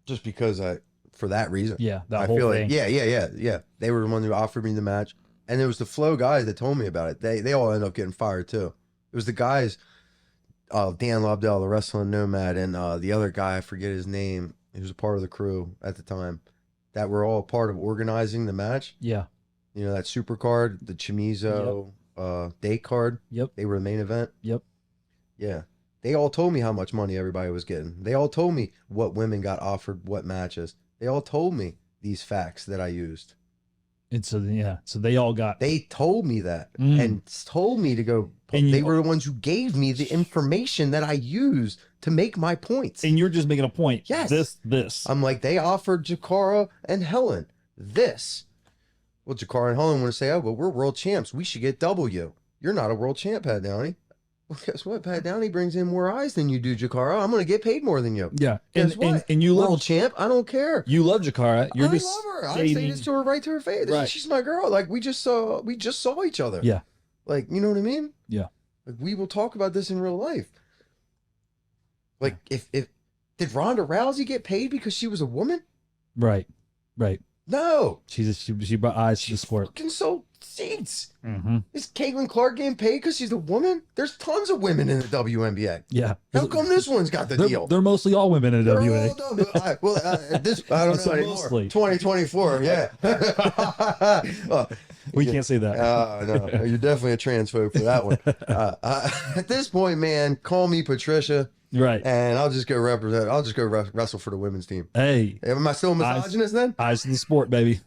just because for that reason.
Yeah, that
I
whole
feel
thing.
like yeah. They were the one who offered me the match, and it was the Flow guys that told me about it. They all ended up getting fired too. It was the guys, Dan Lobdell, the wrestling nomad, and the other guy, I forget his name. He was a part of the crew at the time, that were all part of organizing the match.
Yeah.
You know, that super card, the Chimizo day card.
Yep.
They were the main event.
Yep.
Yeah. They all told me how much money everybody was getting. They all told me what women got offered, what matches. They all told me these facts that I used.
And so yeah, so they all got.
They told me that and told me to go.
And
they were the ones who gave me the information that I used to make my points.
And you're just making a point.
Yes.
This.
I'm like, they offered Jakara and Helen this. Well, Jakara and Helen want to say, oh, well, we're world champs. We should get W. You're not a world champ, Pat Downey. Well, guess what? Pat Downey brings in more eyes than you do, Jakara. I'm going to get paid more than you.
Yeah.
Guess what?
And you
world
love
champ. I don't care.
You love Jakara. You're
I
just
love her. I
stating,
say this to her right to her face.
Right.
She's my girl. Like we just saw each other.
Yeah.
Like, you know what I mean?
Yeah.
Like we will talk about this in real life. Like if did Ronda Rousey get paid because she was a woman?
Right.
No.
She brought eyes to the sport.
Fucking sold seats.
Mm-hmm.
Is Caitlin Clark getting paid because she's a woman? There's tons of women in the WNBA.
Yeah.
How come this one's got the deal?
They're mostly all women in the WA.
I don't know anymore.
Mostly.
2024, yeah.
We can't say that.
No, you're definitely a transphobe for that one. At this point, man, call me Patricia.
Right.
And I'll just go represent. I'll just go wrestle for the women's team.
Hey.
Am I still a misogynist then?
Eyes to the sport, baby.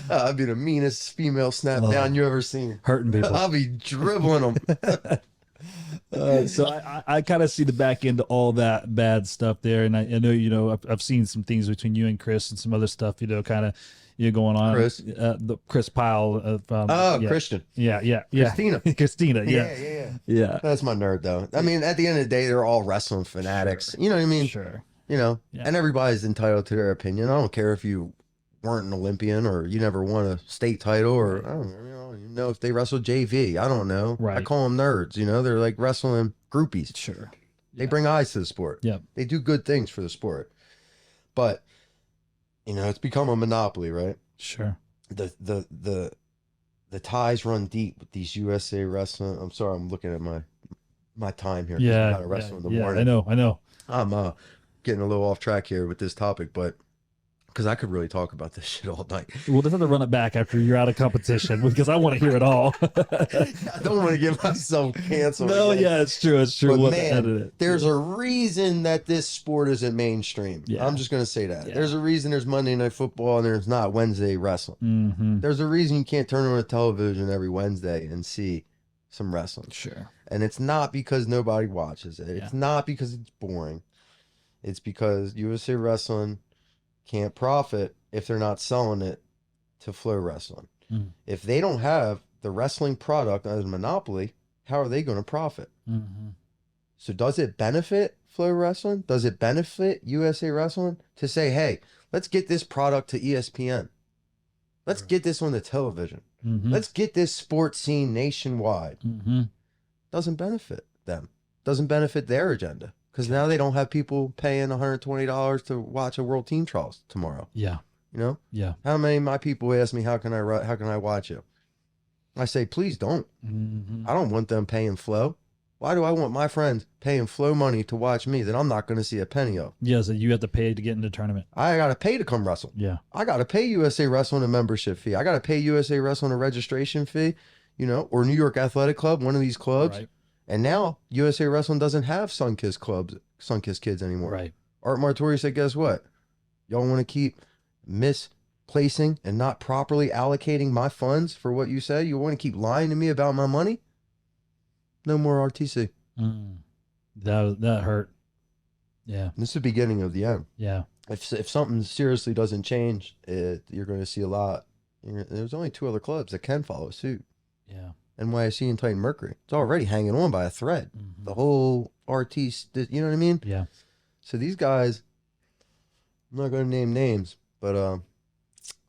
I'd be the meanest female snap down you ever seen.
Hurting people.
I'll be dribbling them.
So I kind of see the back end of all that bad stuff there, and I know I've seen some things between you and Chris and some other stuff kind of going on.
Chris,
the Chris Pyle of
Christian,
yeah, Christina, yeah.
That's my nerd though. I mean, at the end of the day, they're all wrestling fanatics. You know what I mean?
Sure.
And everybody's entitled to their opinion. I don't care if you weren't an Olympian or you never won a state title or I don't know if they wrestle JV. I don't know.
Right.
I call them nerds. They're like wrestling groupies.
Sure.
They bring eyes to the sport.
Yeah.
They do good things for the sport. But it's become a monopoly, right?
Sure.
The ties run deep with these USA wrestling. I'm sorry, I'm looking at my time here.
Yeah.
I gotta wrestle in the morning.
I know.
I'm getting a little off track here with this topic, but because I could really talk about this shit all night.
We'll just have to run it back after you're out of competition because I want to hear it all.
I don't want to get myself canceled.
No,
again.
yeah, it's true. It's true.
But man, there's a reason that this sport isn't mainstream.
Yeah.
I'm just going to say that.
Yeah.
There's a reason there's Monday Night Football and there's not Wednesday wrestling.
Mm-hmm.
There's a reason you can't turn on a television every Wednesday and see some wrestling.
Sure.
And it's not because nobody watches it. It's not because it's boring. It's because USA Wrestling can't profit if they're not selling it to Flow Wrestling.
Mm.
If they don't have the wrestling product as a monopoly, how are they going to profit?
Mm-hmm.
So does it benefit Flow Wrestling? Does it benefit USA Wrestling to say, hey, let's get this product to ESPN. Let's get this on the television.
Mm-hmm.
Let's get this sports scene nationwide.
Mm-hmm.
Doesn't benefit them. Doesn't benefit their agenda. Because now they don't have people paying $120 to watch a World Team Trials tomorrow.
Yeah. Yeah.
How many of my people ask me, how can I watch you? I say, please don't.
Mm-hmm.
I don't want them paying Flow. Why do I want my friends paying Flow money to watch me that I'm not going to see a penny of?
Yeah, so you have to pay to get into the tournament.
I got to pay to come wrestle.
Yeah.
I got to pay USA Wrestling a membership fee. I got to pay USA Wrestling a registration fee, or New York Athletic Club, one of these clubs.
Right.
And now USA Wrestling doesn't have Sunkiss clubs, Sunkiss kids anymore.
Right.
Art Martori said, guess what? Y'all want to keep misplacing and not properly allocating my funds for what you say? You want to keep lying to me about my money? No more RTC.
Mm. That hurt. Yeah.
This is the beginning of the end.
Yeah.
If something seriously doesn't change, you're going to see a lot. There's only 2 other clubs that can follow suit.
Yeah.
NYC and Titan Mercury. It's already hanging on by a thread.
Mm-hmm.
The whole RT, you know what I mean?
Yeah.
So these guys, I'm not going to name names, but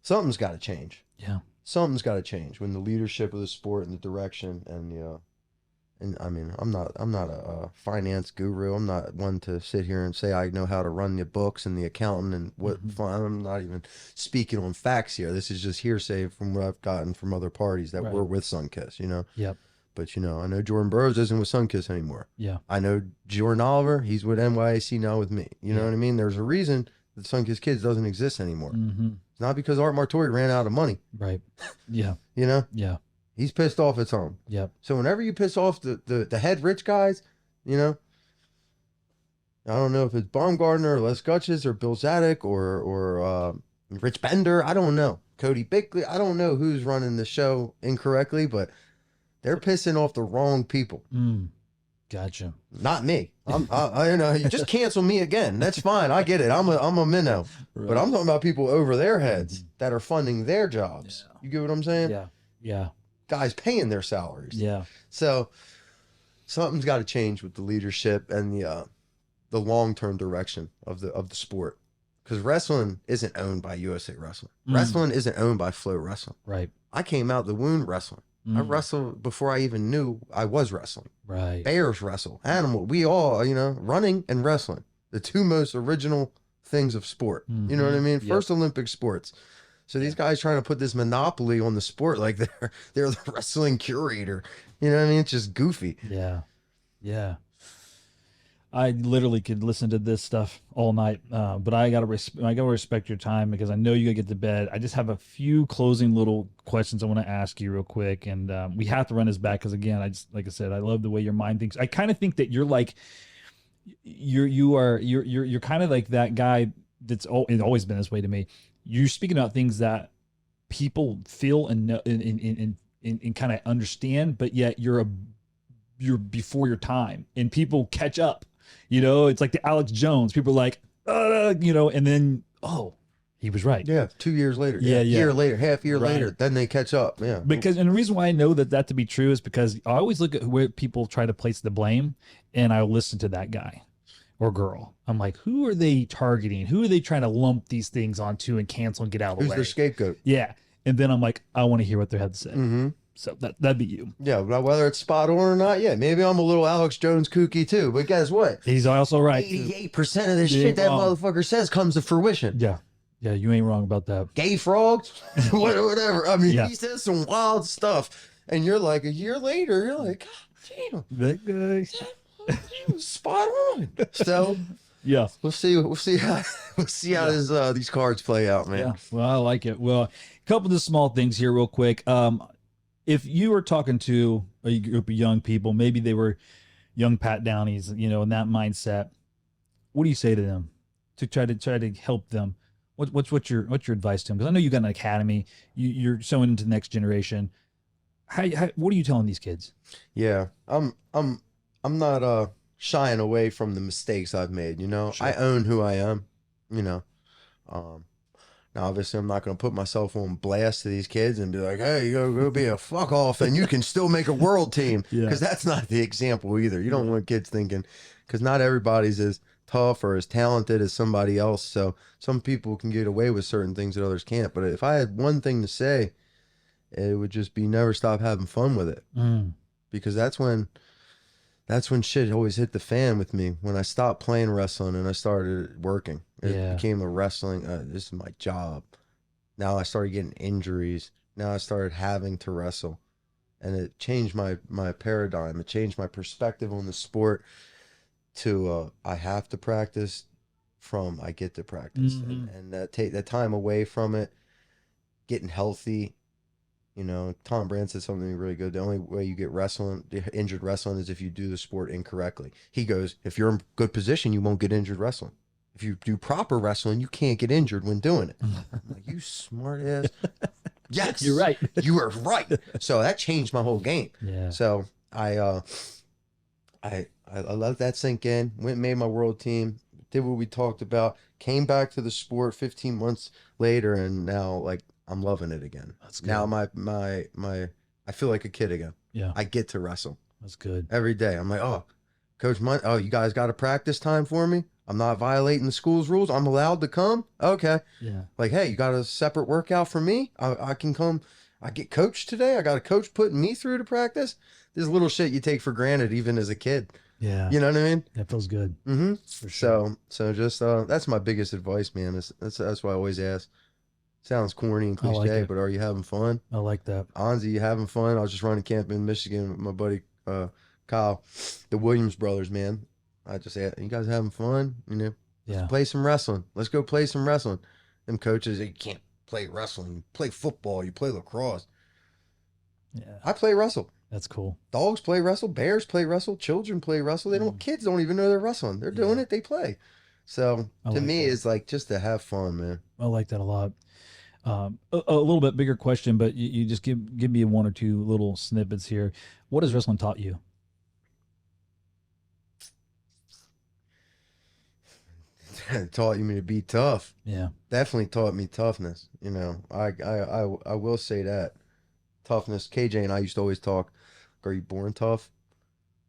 something's got to change.
Yeah.
Something's got to change when the leadership of the sport and the direction and and I mean, I'm not a finance guru. I'm not one to sit here and say I know how to run the books and the accountant and what. I'm not even speaking on facts here. This is just hearsay from what I've gotten from other parties that were with Sunkiss, you know.
Yep.
But you know, I know Jordan Burroughs isn't with Sunkiss anymore.
Yeah.
I know Jordan Oliver, he's with NYAC now with me. You know what I mean? There's a reason that Sunkiss Kids doesn't exist anymore. It's not because Art Martori ran out of money.
Right. Yeah.
You know?
Yeah.
He's pissed off at some.
Yep.
So whenever you piss off the head rich guys, you know, I don't know if it's Baumgartner or Les Gutches or Bill Zadek or Rich Bender. I don't know. Cody Bickley. I don't know who's running the show incorrectly, but they're pissing off the wrong people.
Gotcha.
Not me. I you know, you just cancel me again. That's fine. I get it. I'm a minnow. Right. But I'm talking about people over their heads that are funding their jobs. Yeah. You get what I'm saying?
Yeah. Yeah.
Guys paying their salaries.
Yeah.
So something's got to change with the leadership and the long-term direction of the sport. Because wrestling isn't owned by USA Wrestling. Wrestling isn't owned by Flow Wrestling.
Right.
I came out the wound wrestling. I wrestled before I even knew I was wrestling.
Right.
Bears wrestle, animal. We all, you know, running and wrestling, the two most original things of sport. You know what I mean? First Olympic sports. So these guys trying to put this monopoly on the sport like they're the wrestling curator. You know what I mean? It's just goofy.
Yeah. Yeah. I literally could listen to this stuff all night, but I gotta respect your time because I know you gotta get to bed. I just have a few closing little questions I want to ask you real quick, and we have to run this back because again, like I said, I love the way your mind thinks. I kind of think that you're like you're kind of like that guy that's always been this way to me. You're speaking about things that people feel and know and kind of understand, but yet you're before your time, and people catch up. You know, it's like the Alex Jones. People are like, you know, and then, oh, he was right.
Yeah, 2 years later.
Yeah.
Year later, half year later, then they catch up. Yeah.
Because, and the reason why I know that to be true is because I always look at where people try to place the blame, and I listen to that guy or girl. I'm like, who are they targeting? Who are they trying to lump these things onto and cancel and get out of the way?
Who's their scapegoat?
Yeah. And then I'm like, I want to hear what they have to say. So that'd be you.
Yeah, whether it's spot on or not, yeah. Maybe I'm a little Alex Jones kooky too, but guess what?
He's also right.
88% of this shit that motherfucker says comes to fruition.
Yeah. Yeah, you ain't wrong about that.
Gay frogs, whatever. I mean, he says some wild stuff, and you're like, a year later, you're like, God damn,
that guy,
he was spot on. So
yeah,
we'll see how these cards play out, man.
Yeah, well, I like it. Well, a couple of the small things here, real quick. If you were talking to a group of young people, maybe they were young Pat Downeys, you know, in that mindset, what do you say to them to try to help them? What's your advice to them? Because I know you got an academy, you're sowing into the next generation. How what are you telling these kids?
Yeah, I'm not shying away from the mistakes I've made. You know, sure. I own who I am. You know, now obviously I'm not going to put myself on blast to these kids and be like, hey, you go be a fuck off and you can still make a world team, because that's not the example either. You don't want kids thinking, because not everybody's as tough or as talented as somebody else. So some people can get away with certain things that others can't. But if I had one thing to say, it would just be never stop having fun with it. Because that's when shit always hit the fan with me. When I stopped playing wrestling and I started working, it became a wrestling. This is my job. Now I started getting injuries. Now I started having to wrestle, and it changed my paradigm. It changed my perspective on the sport. To I have to practice, from I get to practice, and that time away from it, getting healthy. You know, Tom Brand said something really good. The only way you get injured wrestling is if you do the sport incorrectly. He goes, if you're in good position, you won't get injured wrestling. If you do proper wrestling, you can't get injured when doing it. I'm like, you smart ass. Yes,
you're right.
You are right. So that changed my whole game.
Yeah.
So I let that sink in. Went and made my world team. Did what we talked about. Came back to the sport 15 months later, and now like I'm loving it again.
That's good.
Now I feel like a kid again.
Yeah.
I get to wrestle.
That's good.
Every day. I'm like, oh, Coach you guys got a practice time for me? I'm not violating the school's rules. I'm allowed to come? Okay.
Yeah.
Like, hey, you got a separate workout for me? I can come. I get coached today. I got a coach putting me through to practice. This little shit you take for granted, even as a kid.
Yeah.
You know what I mean?
That feels good.
Mm-hmm.
For sure.
So just that's my biggest advice, man. That's why I always ask. Sounds corny and
I like
cliche,
it.
but are you having fun?
I like that.
Anzi, you having fun? I was just running camp in Michigan with my buddy Kyle, the Williams brothers, man. I just asked, you guys having fun? You know, let's
Yeah.
play some wrestling. Let's go play some wrestling. Them coaches, you can't play wrestling. You play football. You play lacrosse.
Yeah.
I play wrestle.
That's cool.
Dogs play wrestle. Bears play wrestle. Children play wrestle. They don't. Kids don't even know they're wrestling. They're doing it. They play. So
I
to
like
me,
that.
it's like just to have fun, man.
I like that a lot. A little bit bigger question, but you just give me one or two little snippets here. What has wrestling taught you?
It taught me to be tough.
Yeah.
Definitely taught me toughness. You know, I will say that toughness. KJ and I used to always talk. Are you born tough?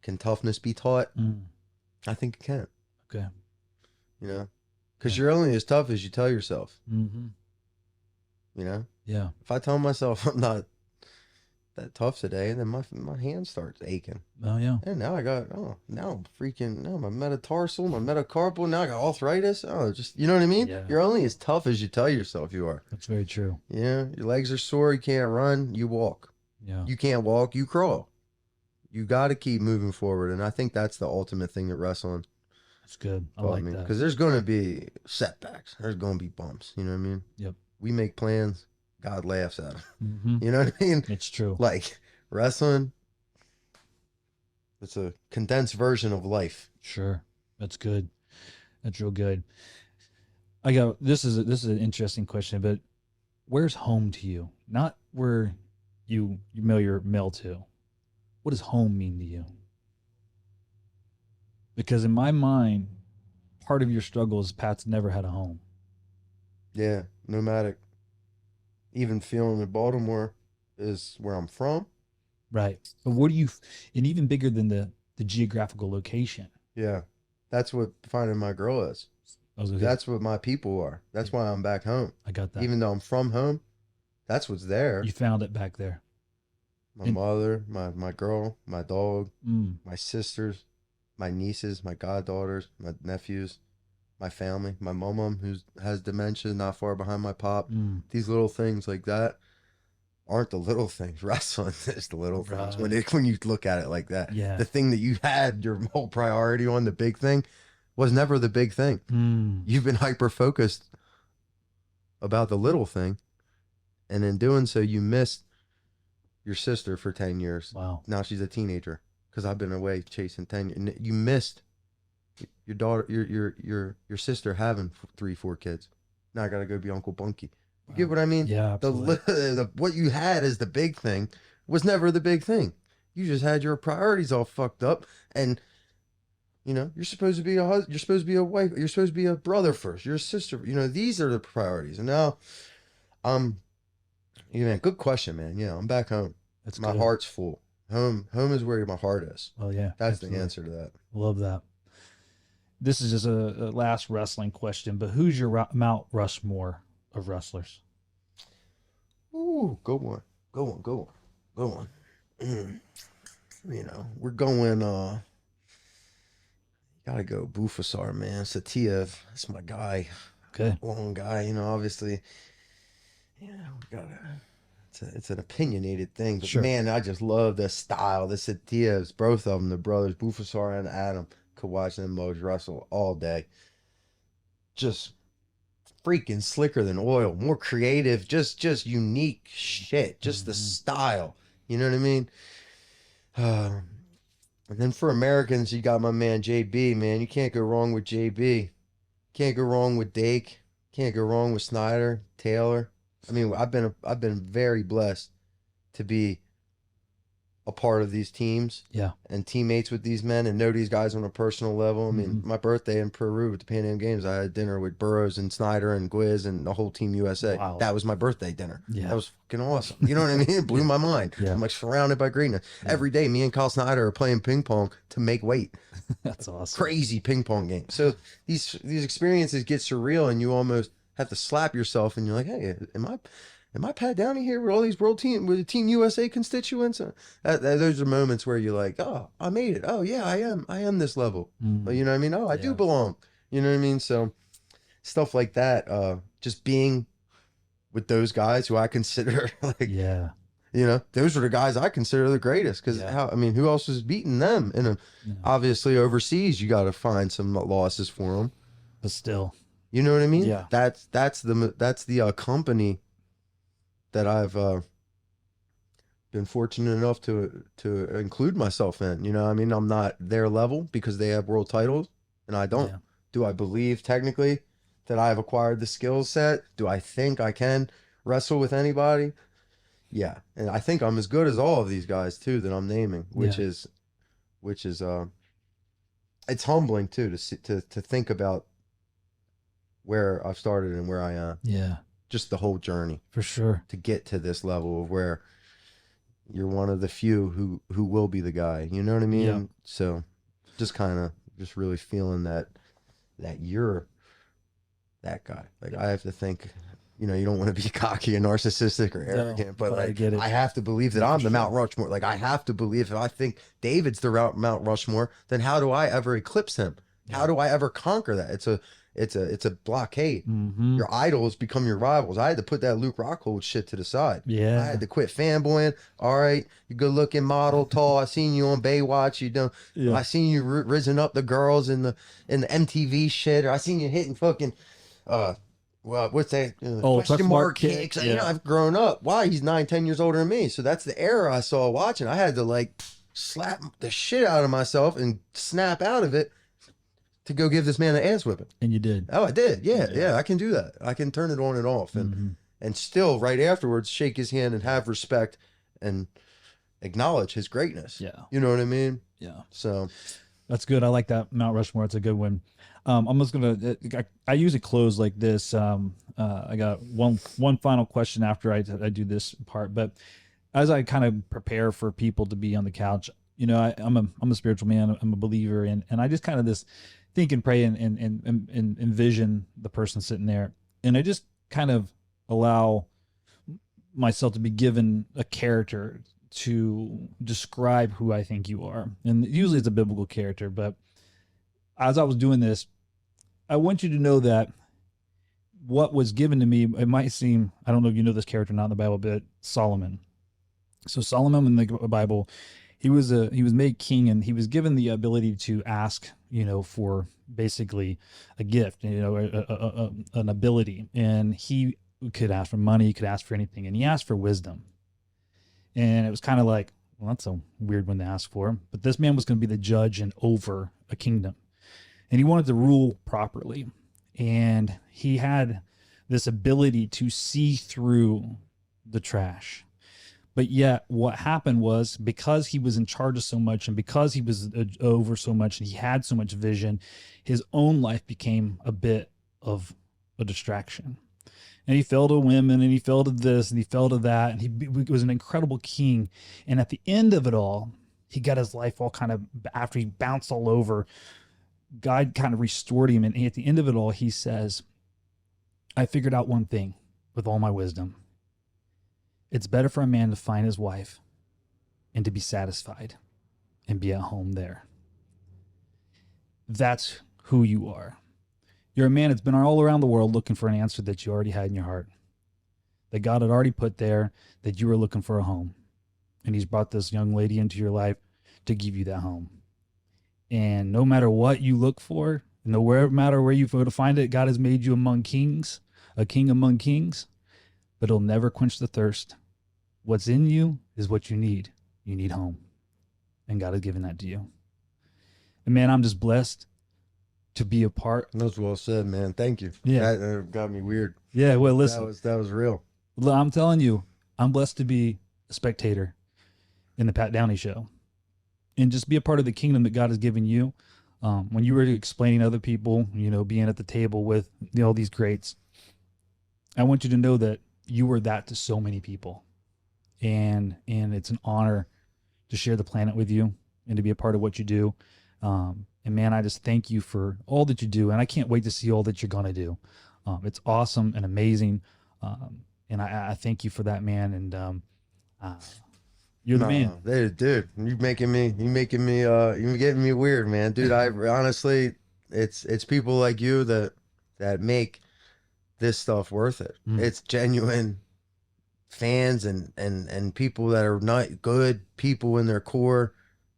Can toughness be taught? I think it can.
Okay.
You know, because you're only as tough as you tell yourself.
Mm-hmm.
You know.
Yeah.
If I tell myself I'm not that tough today, then my hand starts aching.
Oh yeah.
And now my metatarsal, my metacarpal, now I got arthritis. Oh, just, you know what I mean?
Yeah.
You're only as tough as you tell yourself you are.
That's very true.
Yeah, your legs are sore, you can't run, you walk.
Yeah.
You can't walk, you crawl. You got to keep moving forward, and I think that's the ultimate thing that wrestling
That's good. I
taught
like
me.
that.
Because there's going to be setbacks. There's going to be bumps. You know what I mean?
Yep.
We make plans, God laughs at them.
Mm-hmm.
You know what I mean?
It's true.
Like wrestling, it's a condensed version of life.
Sure. That's good. That's real good. This is an interesting question, but where's home to you? Not where you mail your mail to. What does home mean to you? Because in my mind, part of your struggle is Pat's never had a home.
Yeah, nomadic. Even feeling in Baltimore is where I'm from.
Right. But what do you, and even bigger than the geographical location.
Yeah, that's what finding my girl is. That's what my people are. That's why I'm back home.
I got that.
Even though I'm from home, that's what's there.
You found it back there.
My mother, my girl, my dog,
Mm.
my sisters, my nieces, my goddaughters, my nephews, my family, my mom who has dementia not far behind my pop.
Mm.
These little things like that aren't the little things. Wrestling is the little things.
Right.
When you look at it like that.
Yeah.
The thing that you had your whole priority on, the big thing, was never the big thing.
Mm.
You've been hyper focused about the little thing, and in doing so, you missed your sister for 10 years.
Wow.
Now she's a teenager because I've been away chasing 10 years. You missed your daughter, your sister having 3-4 kids. Now I got to go be Uncle Bunky. You get what I mean?
Yeah, absolutely.
What you had as the big thing was never the big thing. You just had your priorities all fucked up, and you know you're supposed to be a husband. You're supposed to be a wife. You're supposed to be a brother first. You're a sister. You know these are the priorities. And now, man, good question, man. Yeah, I'm back home.
That's
my
good.
heart's full. Home is where my heart is.
Well, yeah,
That's
absolutely.
the answer to that.
Love that. This is just a last wrestling question, but who's your Mount Rushmore of wrestlers?
Ooh, go on. You know, we're going. Gotta go Bufasar, man. Satiev, that's my guy.
Okay.
Long guy. You know, obviously. Yeah, we gotta. It's an opinionated thing, but
Sure.
man, I just love the style. The Satievs, both of them, the brothers, Bufasar and Adam. Could watch them both wrestle all day. Just freaking slicker than oil, more creative, just unique shit, just the style. You know what I mean? And then for Americans, you got my man JB. Man, you can't go wrong with JB. Can't go wrong with Dake. Can't go wrong with Snyder, Taylor. I mean, I've been very blessed to be a part of these teams,
Yeah,
and teammates with these men, and know these guys on a personal level. I mean, my birthday in Peru at the Pan Am Games, I had dinner with Burroughs and Snyder and Gwiz and the whole Team USA.
Wow.
That was my birthday dinner.
Yeah.
That was fucking awesome. You know what I mean? It blew my mind.
Yeah.
I'm like surrounded by greatness.
Yeah.
Every day, me and Kyle Snyder are playing ping pong to make weight.
that's awesome.
Crazy ping pong game. So these experiences get surreal, and you almost have to slap yourself, and you're like, hey, am am I Pat Downey here with all these with the Team USA constituents? Those are moments where you're like, oh, I made it. Oh yeah, I am this level.
Mm.
You know what I mean? Oh, I do belong. You know what I mean? So stuff like that. Just being with those guys who I consider like,
Yeah.
you know, those are the guys I consider the greatest. Because I mean, who else is beating them? And obviously overseas, you got to find some losses for them.
But still,
you know what I mean?
Yeah.
That's the company that I've been fortunate enough to include myself in. You know, I mean, I'm not their level because they have world titles, and I don't.
Yeah.
Do I believe technically that I've acquired the skill set? Do I think I can wrestle with anybody? Yeah, and I think I'm as good as all of these guys too that I'm naming, which is it's humbling too to think about where I've started and where I am.
Yeah.
Just the whole journey
For sure.
to get to this level of where you're one of the few who will be the guy. You know what I mean?
Yeah.
So just kind of just really feeling that you're that guy. Like I have to think, you know, you don't want to be cocky and narcissistic or arrogant, but like
I get it.
I have to believe that I'm the Mount Rushmore. Like I have to believe if I think David's the Mount Rushmore, then how do I ever eclipse him? How do I ever conquer that? It's a blockade. Your idols become your rivals. I had to put that Luke Rockhold shit to the side.
Yeah.
I had to quit fanboying. All right, you good looking model, tall. I seen you on Baywatch. You done.
Yeah.
I seen you risen up the girls in the MTV shit. Or I seen you hitting fucking well, what's that? Question mark kicks.
Yeah.
You know, I've grown up. Why? He's 9, 10 years older than me. So that's the era I saw watching. I had to like slap the shit out of myself and snap out of it to go give this man an ass whipping.
And you did.
Oh, I did. Yeah. I can do that. I can turn it on and off and still right afterwards shake his hand and have respect and acknowledge his greatness.
Yeah.
You know what I mean?
Yeah.
So
that's good. I like that Mount Rushmore. It's a good one. I'm just gonna. I usually close like this. I got one final question after I do this part. But as I kind of prepare for people to be on the couch, you know, I'm a spiritual man. I'm a believer, and I just kind of this think and pray and envision the person sitting there, and I just kind of allow myself to be given a character to describe who I think you are, and usually it's a biblical character, but as I was doing this, I want you to know that what was given to me, it might seem, I don't know if you know this character or not in the Bible, but Solomon. So Solomon in the Bible, he was made king, and he was given the ability to ask, you know, for basically a gift, you know, an ability, and he could ask for money, he could ask for anything, and he asked for wisdom. And it was kind of like, well, that's a weird one to ask for, but this man was going to be the judge and over a kingdom. And he wanted to rule properly. And he had this ability to see through the trash. But yet what happened was, because he was in charge of so much and because he was over so much and he had so much vision, his own life became a bit of a distraction. And he fell to women, and he fell to this, and he fell to that. And he was an incredible king. And at the end of it all, he got his life all kind of, after he bounced all over, God kind of restored him. And at the end of it all, he says, I figured out one thing with all my wisdom. It's better for a man to find his wife and to be satisfied and be at home there. That's who you are. You're a man that's been all around the world looking for an answer that you already had in your heart, that God had already put there, that you were looking for a home. And he's brought this young lady into your life to give you that home. And no matter what you look for, no matter where you go to find it, God has made you among kings, a king among kings, but it'll never quench the thirst. What's in you is what you need. You need home. And God has given that to you. And man, I'm just blessed to be a part.
That's well said, man. Thank you.
Yeah.
That got me weird.
Yeah, well, listen.
That was real.
I'm telling you, I'm blessed to be a spectator in the Pat Downey show and just be a part of the kingdom that God has given you. When you were explaining to other people, you know, being at the table with all these greats, I want you to know that you were that to so many people. And it's an honor to share the planet with you and to be a part of what you do. And man, I just thank you for all that you do. And I can't wait to see all that you're going to do. It's awesome and amazing. And I thank you for that, man. And uh, you're the man.
No, dude, you getting me weird, man. Dude, I honestly, it's people like you that make this stuff worth it.
Mm.
It's genuine fans and people that are not good people in their core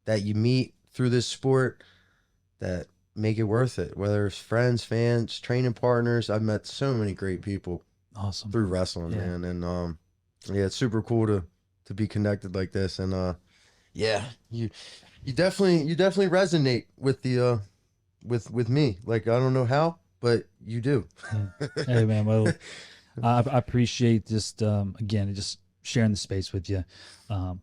that you meet through this sport that make it worth it. Whether it's friends, fans, training partners, I've met so many great people
Awesome.
through wrestling,
Yeah.
man. And yeah, it's super cool to be connected like this. And yeah, you definitely resonate with the with me. Like, I don't know how, but you do.
Yeah. Hey, man. Well, I appreciate just again just sharing the space with you. I'm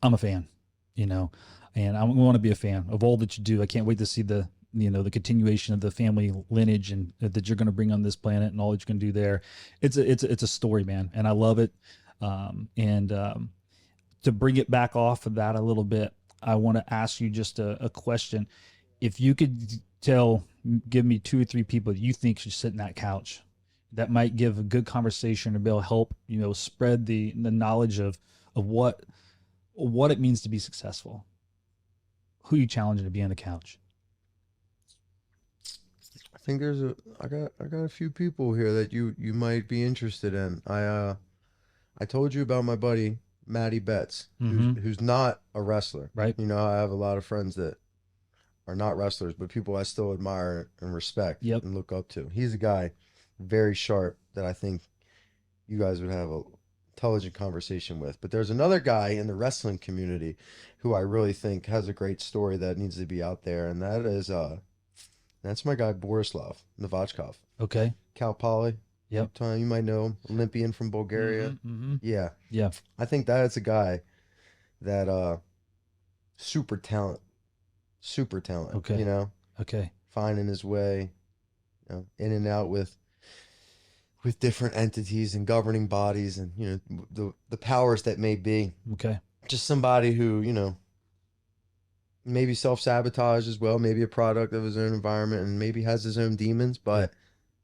a fan, you know, and I want to be a fan of all that you do. I can't wait to see the the continuation of the family lineage and that you're going to bring on this planet and all that you can do there. It's a story, man, and I love it. And to bring it back off of that a little bit, I want to ask you just a question. If you could give me 2 or 3 people that you think should sit in that couch that might give a good conversation or be able to help, spread the knowledge of what it means to be successful, who you challenging to be on the couch?
I think I got a few people here that you might be interested in. I told you about my buddy Matty Betts, who's not a wrestler.
Right.
I have a lot of friends that are not wrestlers, but people I still admire and respect and look up to. He's a guy very sharp that I think you guys would have a intelligent conversation with. But there's another guy in the wrestling community who I really think has a great story that needs to be out there, and that's my guy Borislav Novachkov.
Okay.
Cal Poly.
Yep.
You might know him. Olympian from Bulgaria. Yeah.
Yeah.
I think that's a guy that super talent.
Okay. Okay.
Finding his way, in and out with different entities and governing bodies and the powers that may be.
Okay.
Just somebody who maybe self-sabotage as well, maybe a product of his own environment and maybe has his own demons, but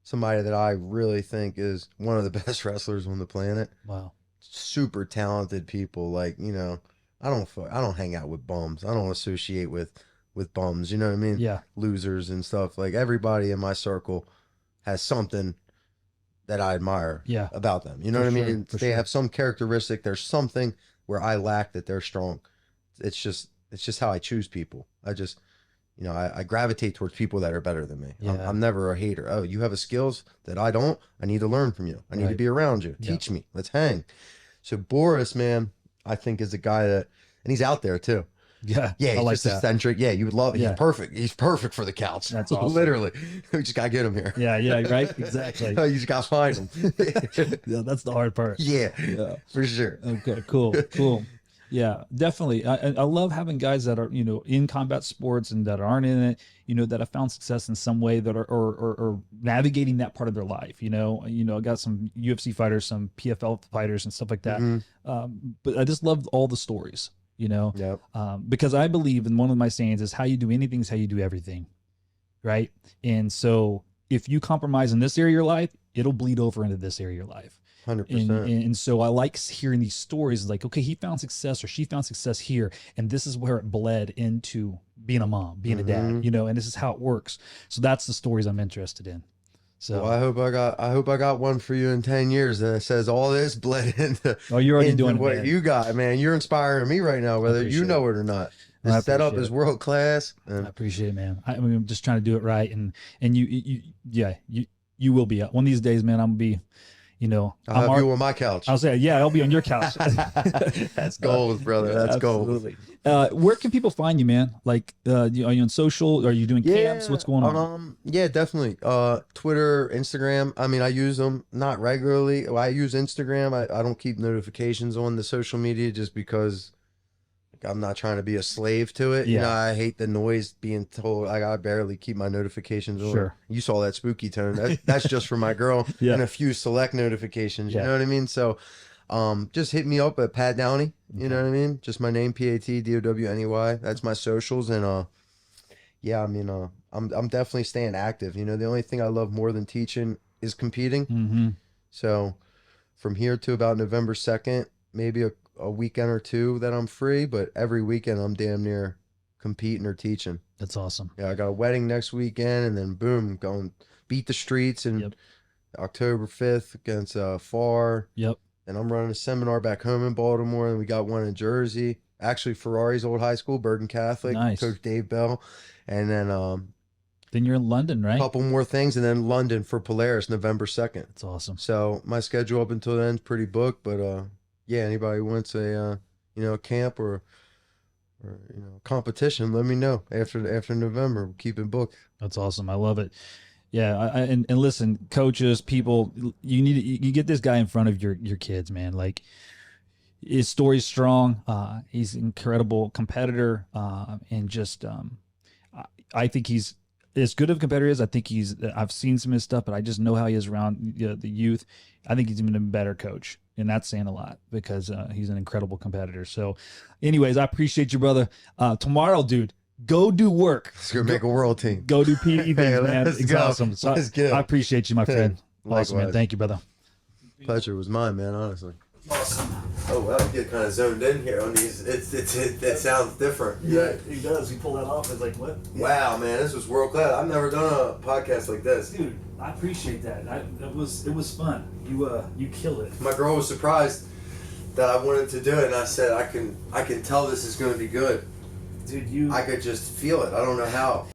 somebody that I really think is one of the best wrestlers on the planet.
Wow.
Super talented people. Like, I don't hang out with bums. I don't associate with bums, you know what I mean?
Yeah.
Losers and stuff. Like, everybody in my circle has something that I admire about them. You know what I mean? They have some characteristic. There's something where I lack that they're strong. It's just how I choose people. I gravitate towards people that are better than me.
Yeah.
I'm never a hater. Oh, you have a skills that I don't. I need to learn from you. I need to be around you. Teach me. Let's hang. So Boris, man, I think is a guy that, and he's out there too.
Yeah.
Yeah, he's
like
just eccentric. Yeah, you would love.
Yeah.
He's perfect. He's perfect for the couch.
That's awesome.
Literally, we just gotta get him here.
Yeah. Yeah. Right. Exactly.
You just gotta find him.
Yeah, that's the hard part.
Yeah, for sure.
Okay. Cool. Yeah, definitely. I love having guys that are in combat sports and that aren't in it. That have found success in some way that are or navigating that part of their life. I got some UFC fighters, some PFL fighters, and stuff like that. But I just love all the stories.
Yep.
Because I believe in one of my sayings is how you do anything is how you do everything, right? And so if you compromise in this area of your life, it'll bleed over into this area of your life.
100%.
And so I like hearing these stories like, okay, he found success or she found success here, and this is where it bled into being a mom, being a dad, and this is how it works. So that's the stories I'm interested in. So
well, I hope I got one for you in 10 years that says all this bled into.
Oh, you're already
into
doing
what
it,
you got, man. You're inspiring me right now, whether you know it or not. The setup is world class.
I appreciate it, man. I'm just trying to do it right, and you will be. One of these days, man, I'm gonna be.
I'll have you on my couch.
I'll say, yeah, I'll be on your couch.
That's gold, brother. That's
absolutely. Where can people find you, man? Like, are you on social? Are you doing camps? What's going on?
Yeah, definitely. Twitter, Instagram. I mean, I use them not regularly. I use Instagram. I don't keep notifications on the social media just because I'm not trying to be a slave to it.
Yeah.
I hate the noise being told. I barely keep my notifications on.
Sure.
You saw that spooky tone. That's just for my girl and a few select notifications. You know what I mean? So just hit me up at Pat Downey. You know what I mean? Just my name, PatDowney. That's my socials. And yeah, I mean, I'm definitely staying active. The only thing I love more than teaching is competing. So from here to about November 2nd, maybe a weekend or two that I'm free, but every weekend I'm damn near competing or teaching.
That's awesome.
Yeah, I got a wedding next weekend, and then boom, going beat the streets and
Yep.
October 5th against FAR.
Yep.
And I'm running a seminar back home in Baltimore, and we got one in Jersey. Actually, Ferrari's old high school, Bergen Catholic,
Nice.
Coach Dave Bell. And then
Then you're in London, right?
a couple more things, and then London for Polaris, November 2nd.
That's awesome.
So my schedule up until then is pretty booked, but yeah, anybody wants a camp or competition, let me know after November. We'll keep it booked.
That's awesome. I love it. Yeah, and listen, coaches, people, you get this guy in front of your kids, man. Like, his story's strong. He's an incredible competitor, and just I think he's as good of a competitor as I think I've seen some of his stuff, but I just know how he is around the youth. I think he's even a better coach, and that's saying a lot because he's an incredible competitor. So, anyways, I appreciate you, brother. Tomorrow, dude. Go do work.
Let's go make a world team.
Go do PE things,
Hey,
man.
let's
It's
go.
awesome. So
Let's go.
I appreciate you, my friend. Awesome, man.
Likewise.
Thank you, brother.
Pleasure was mine, man. Honestly.
Awesome.
Oh well, I get kind of zoned in here on these. It sounds different.
Yeah, he does. He pulled that off. It's like, what?
Wow, man, this was world class. I've never done a podcast like this.
Dude, I appreciate that. It was fun. You killed it.
My girl was surprised that I wanted to do it, and I said I can tell this is going to be good.
Dude,
I could just feel it. I don't know how.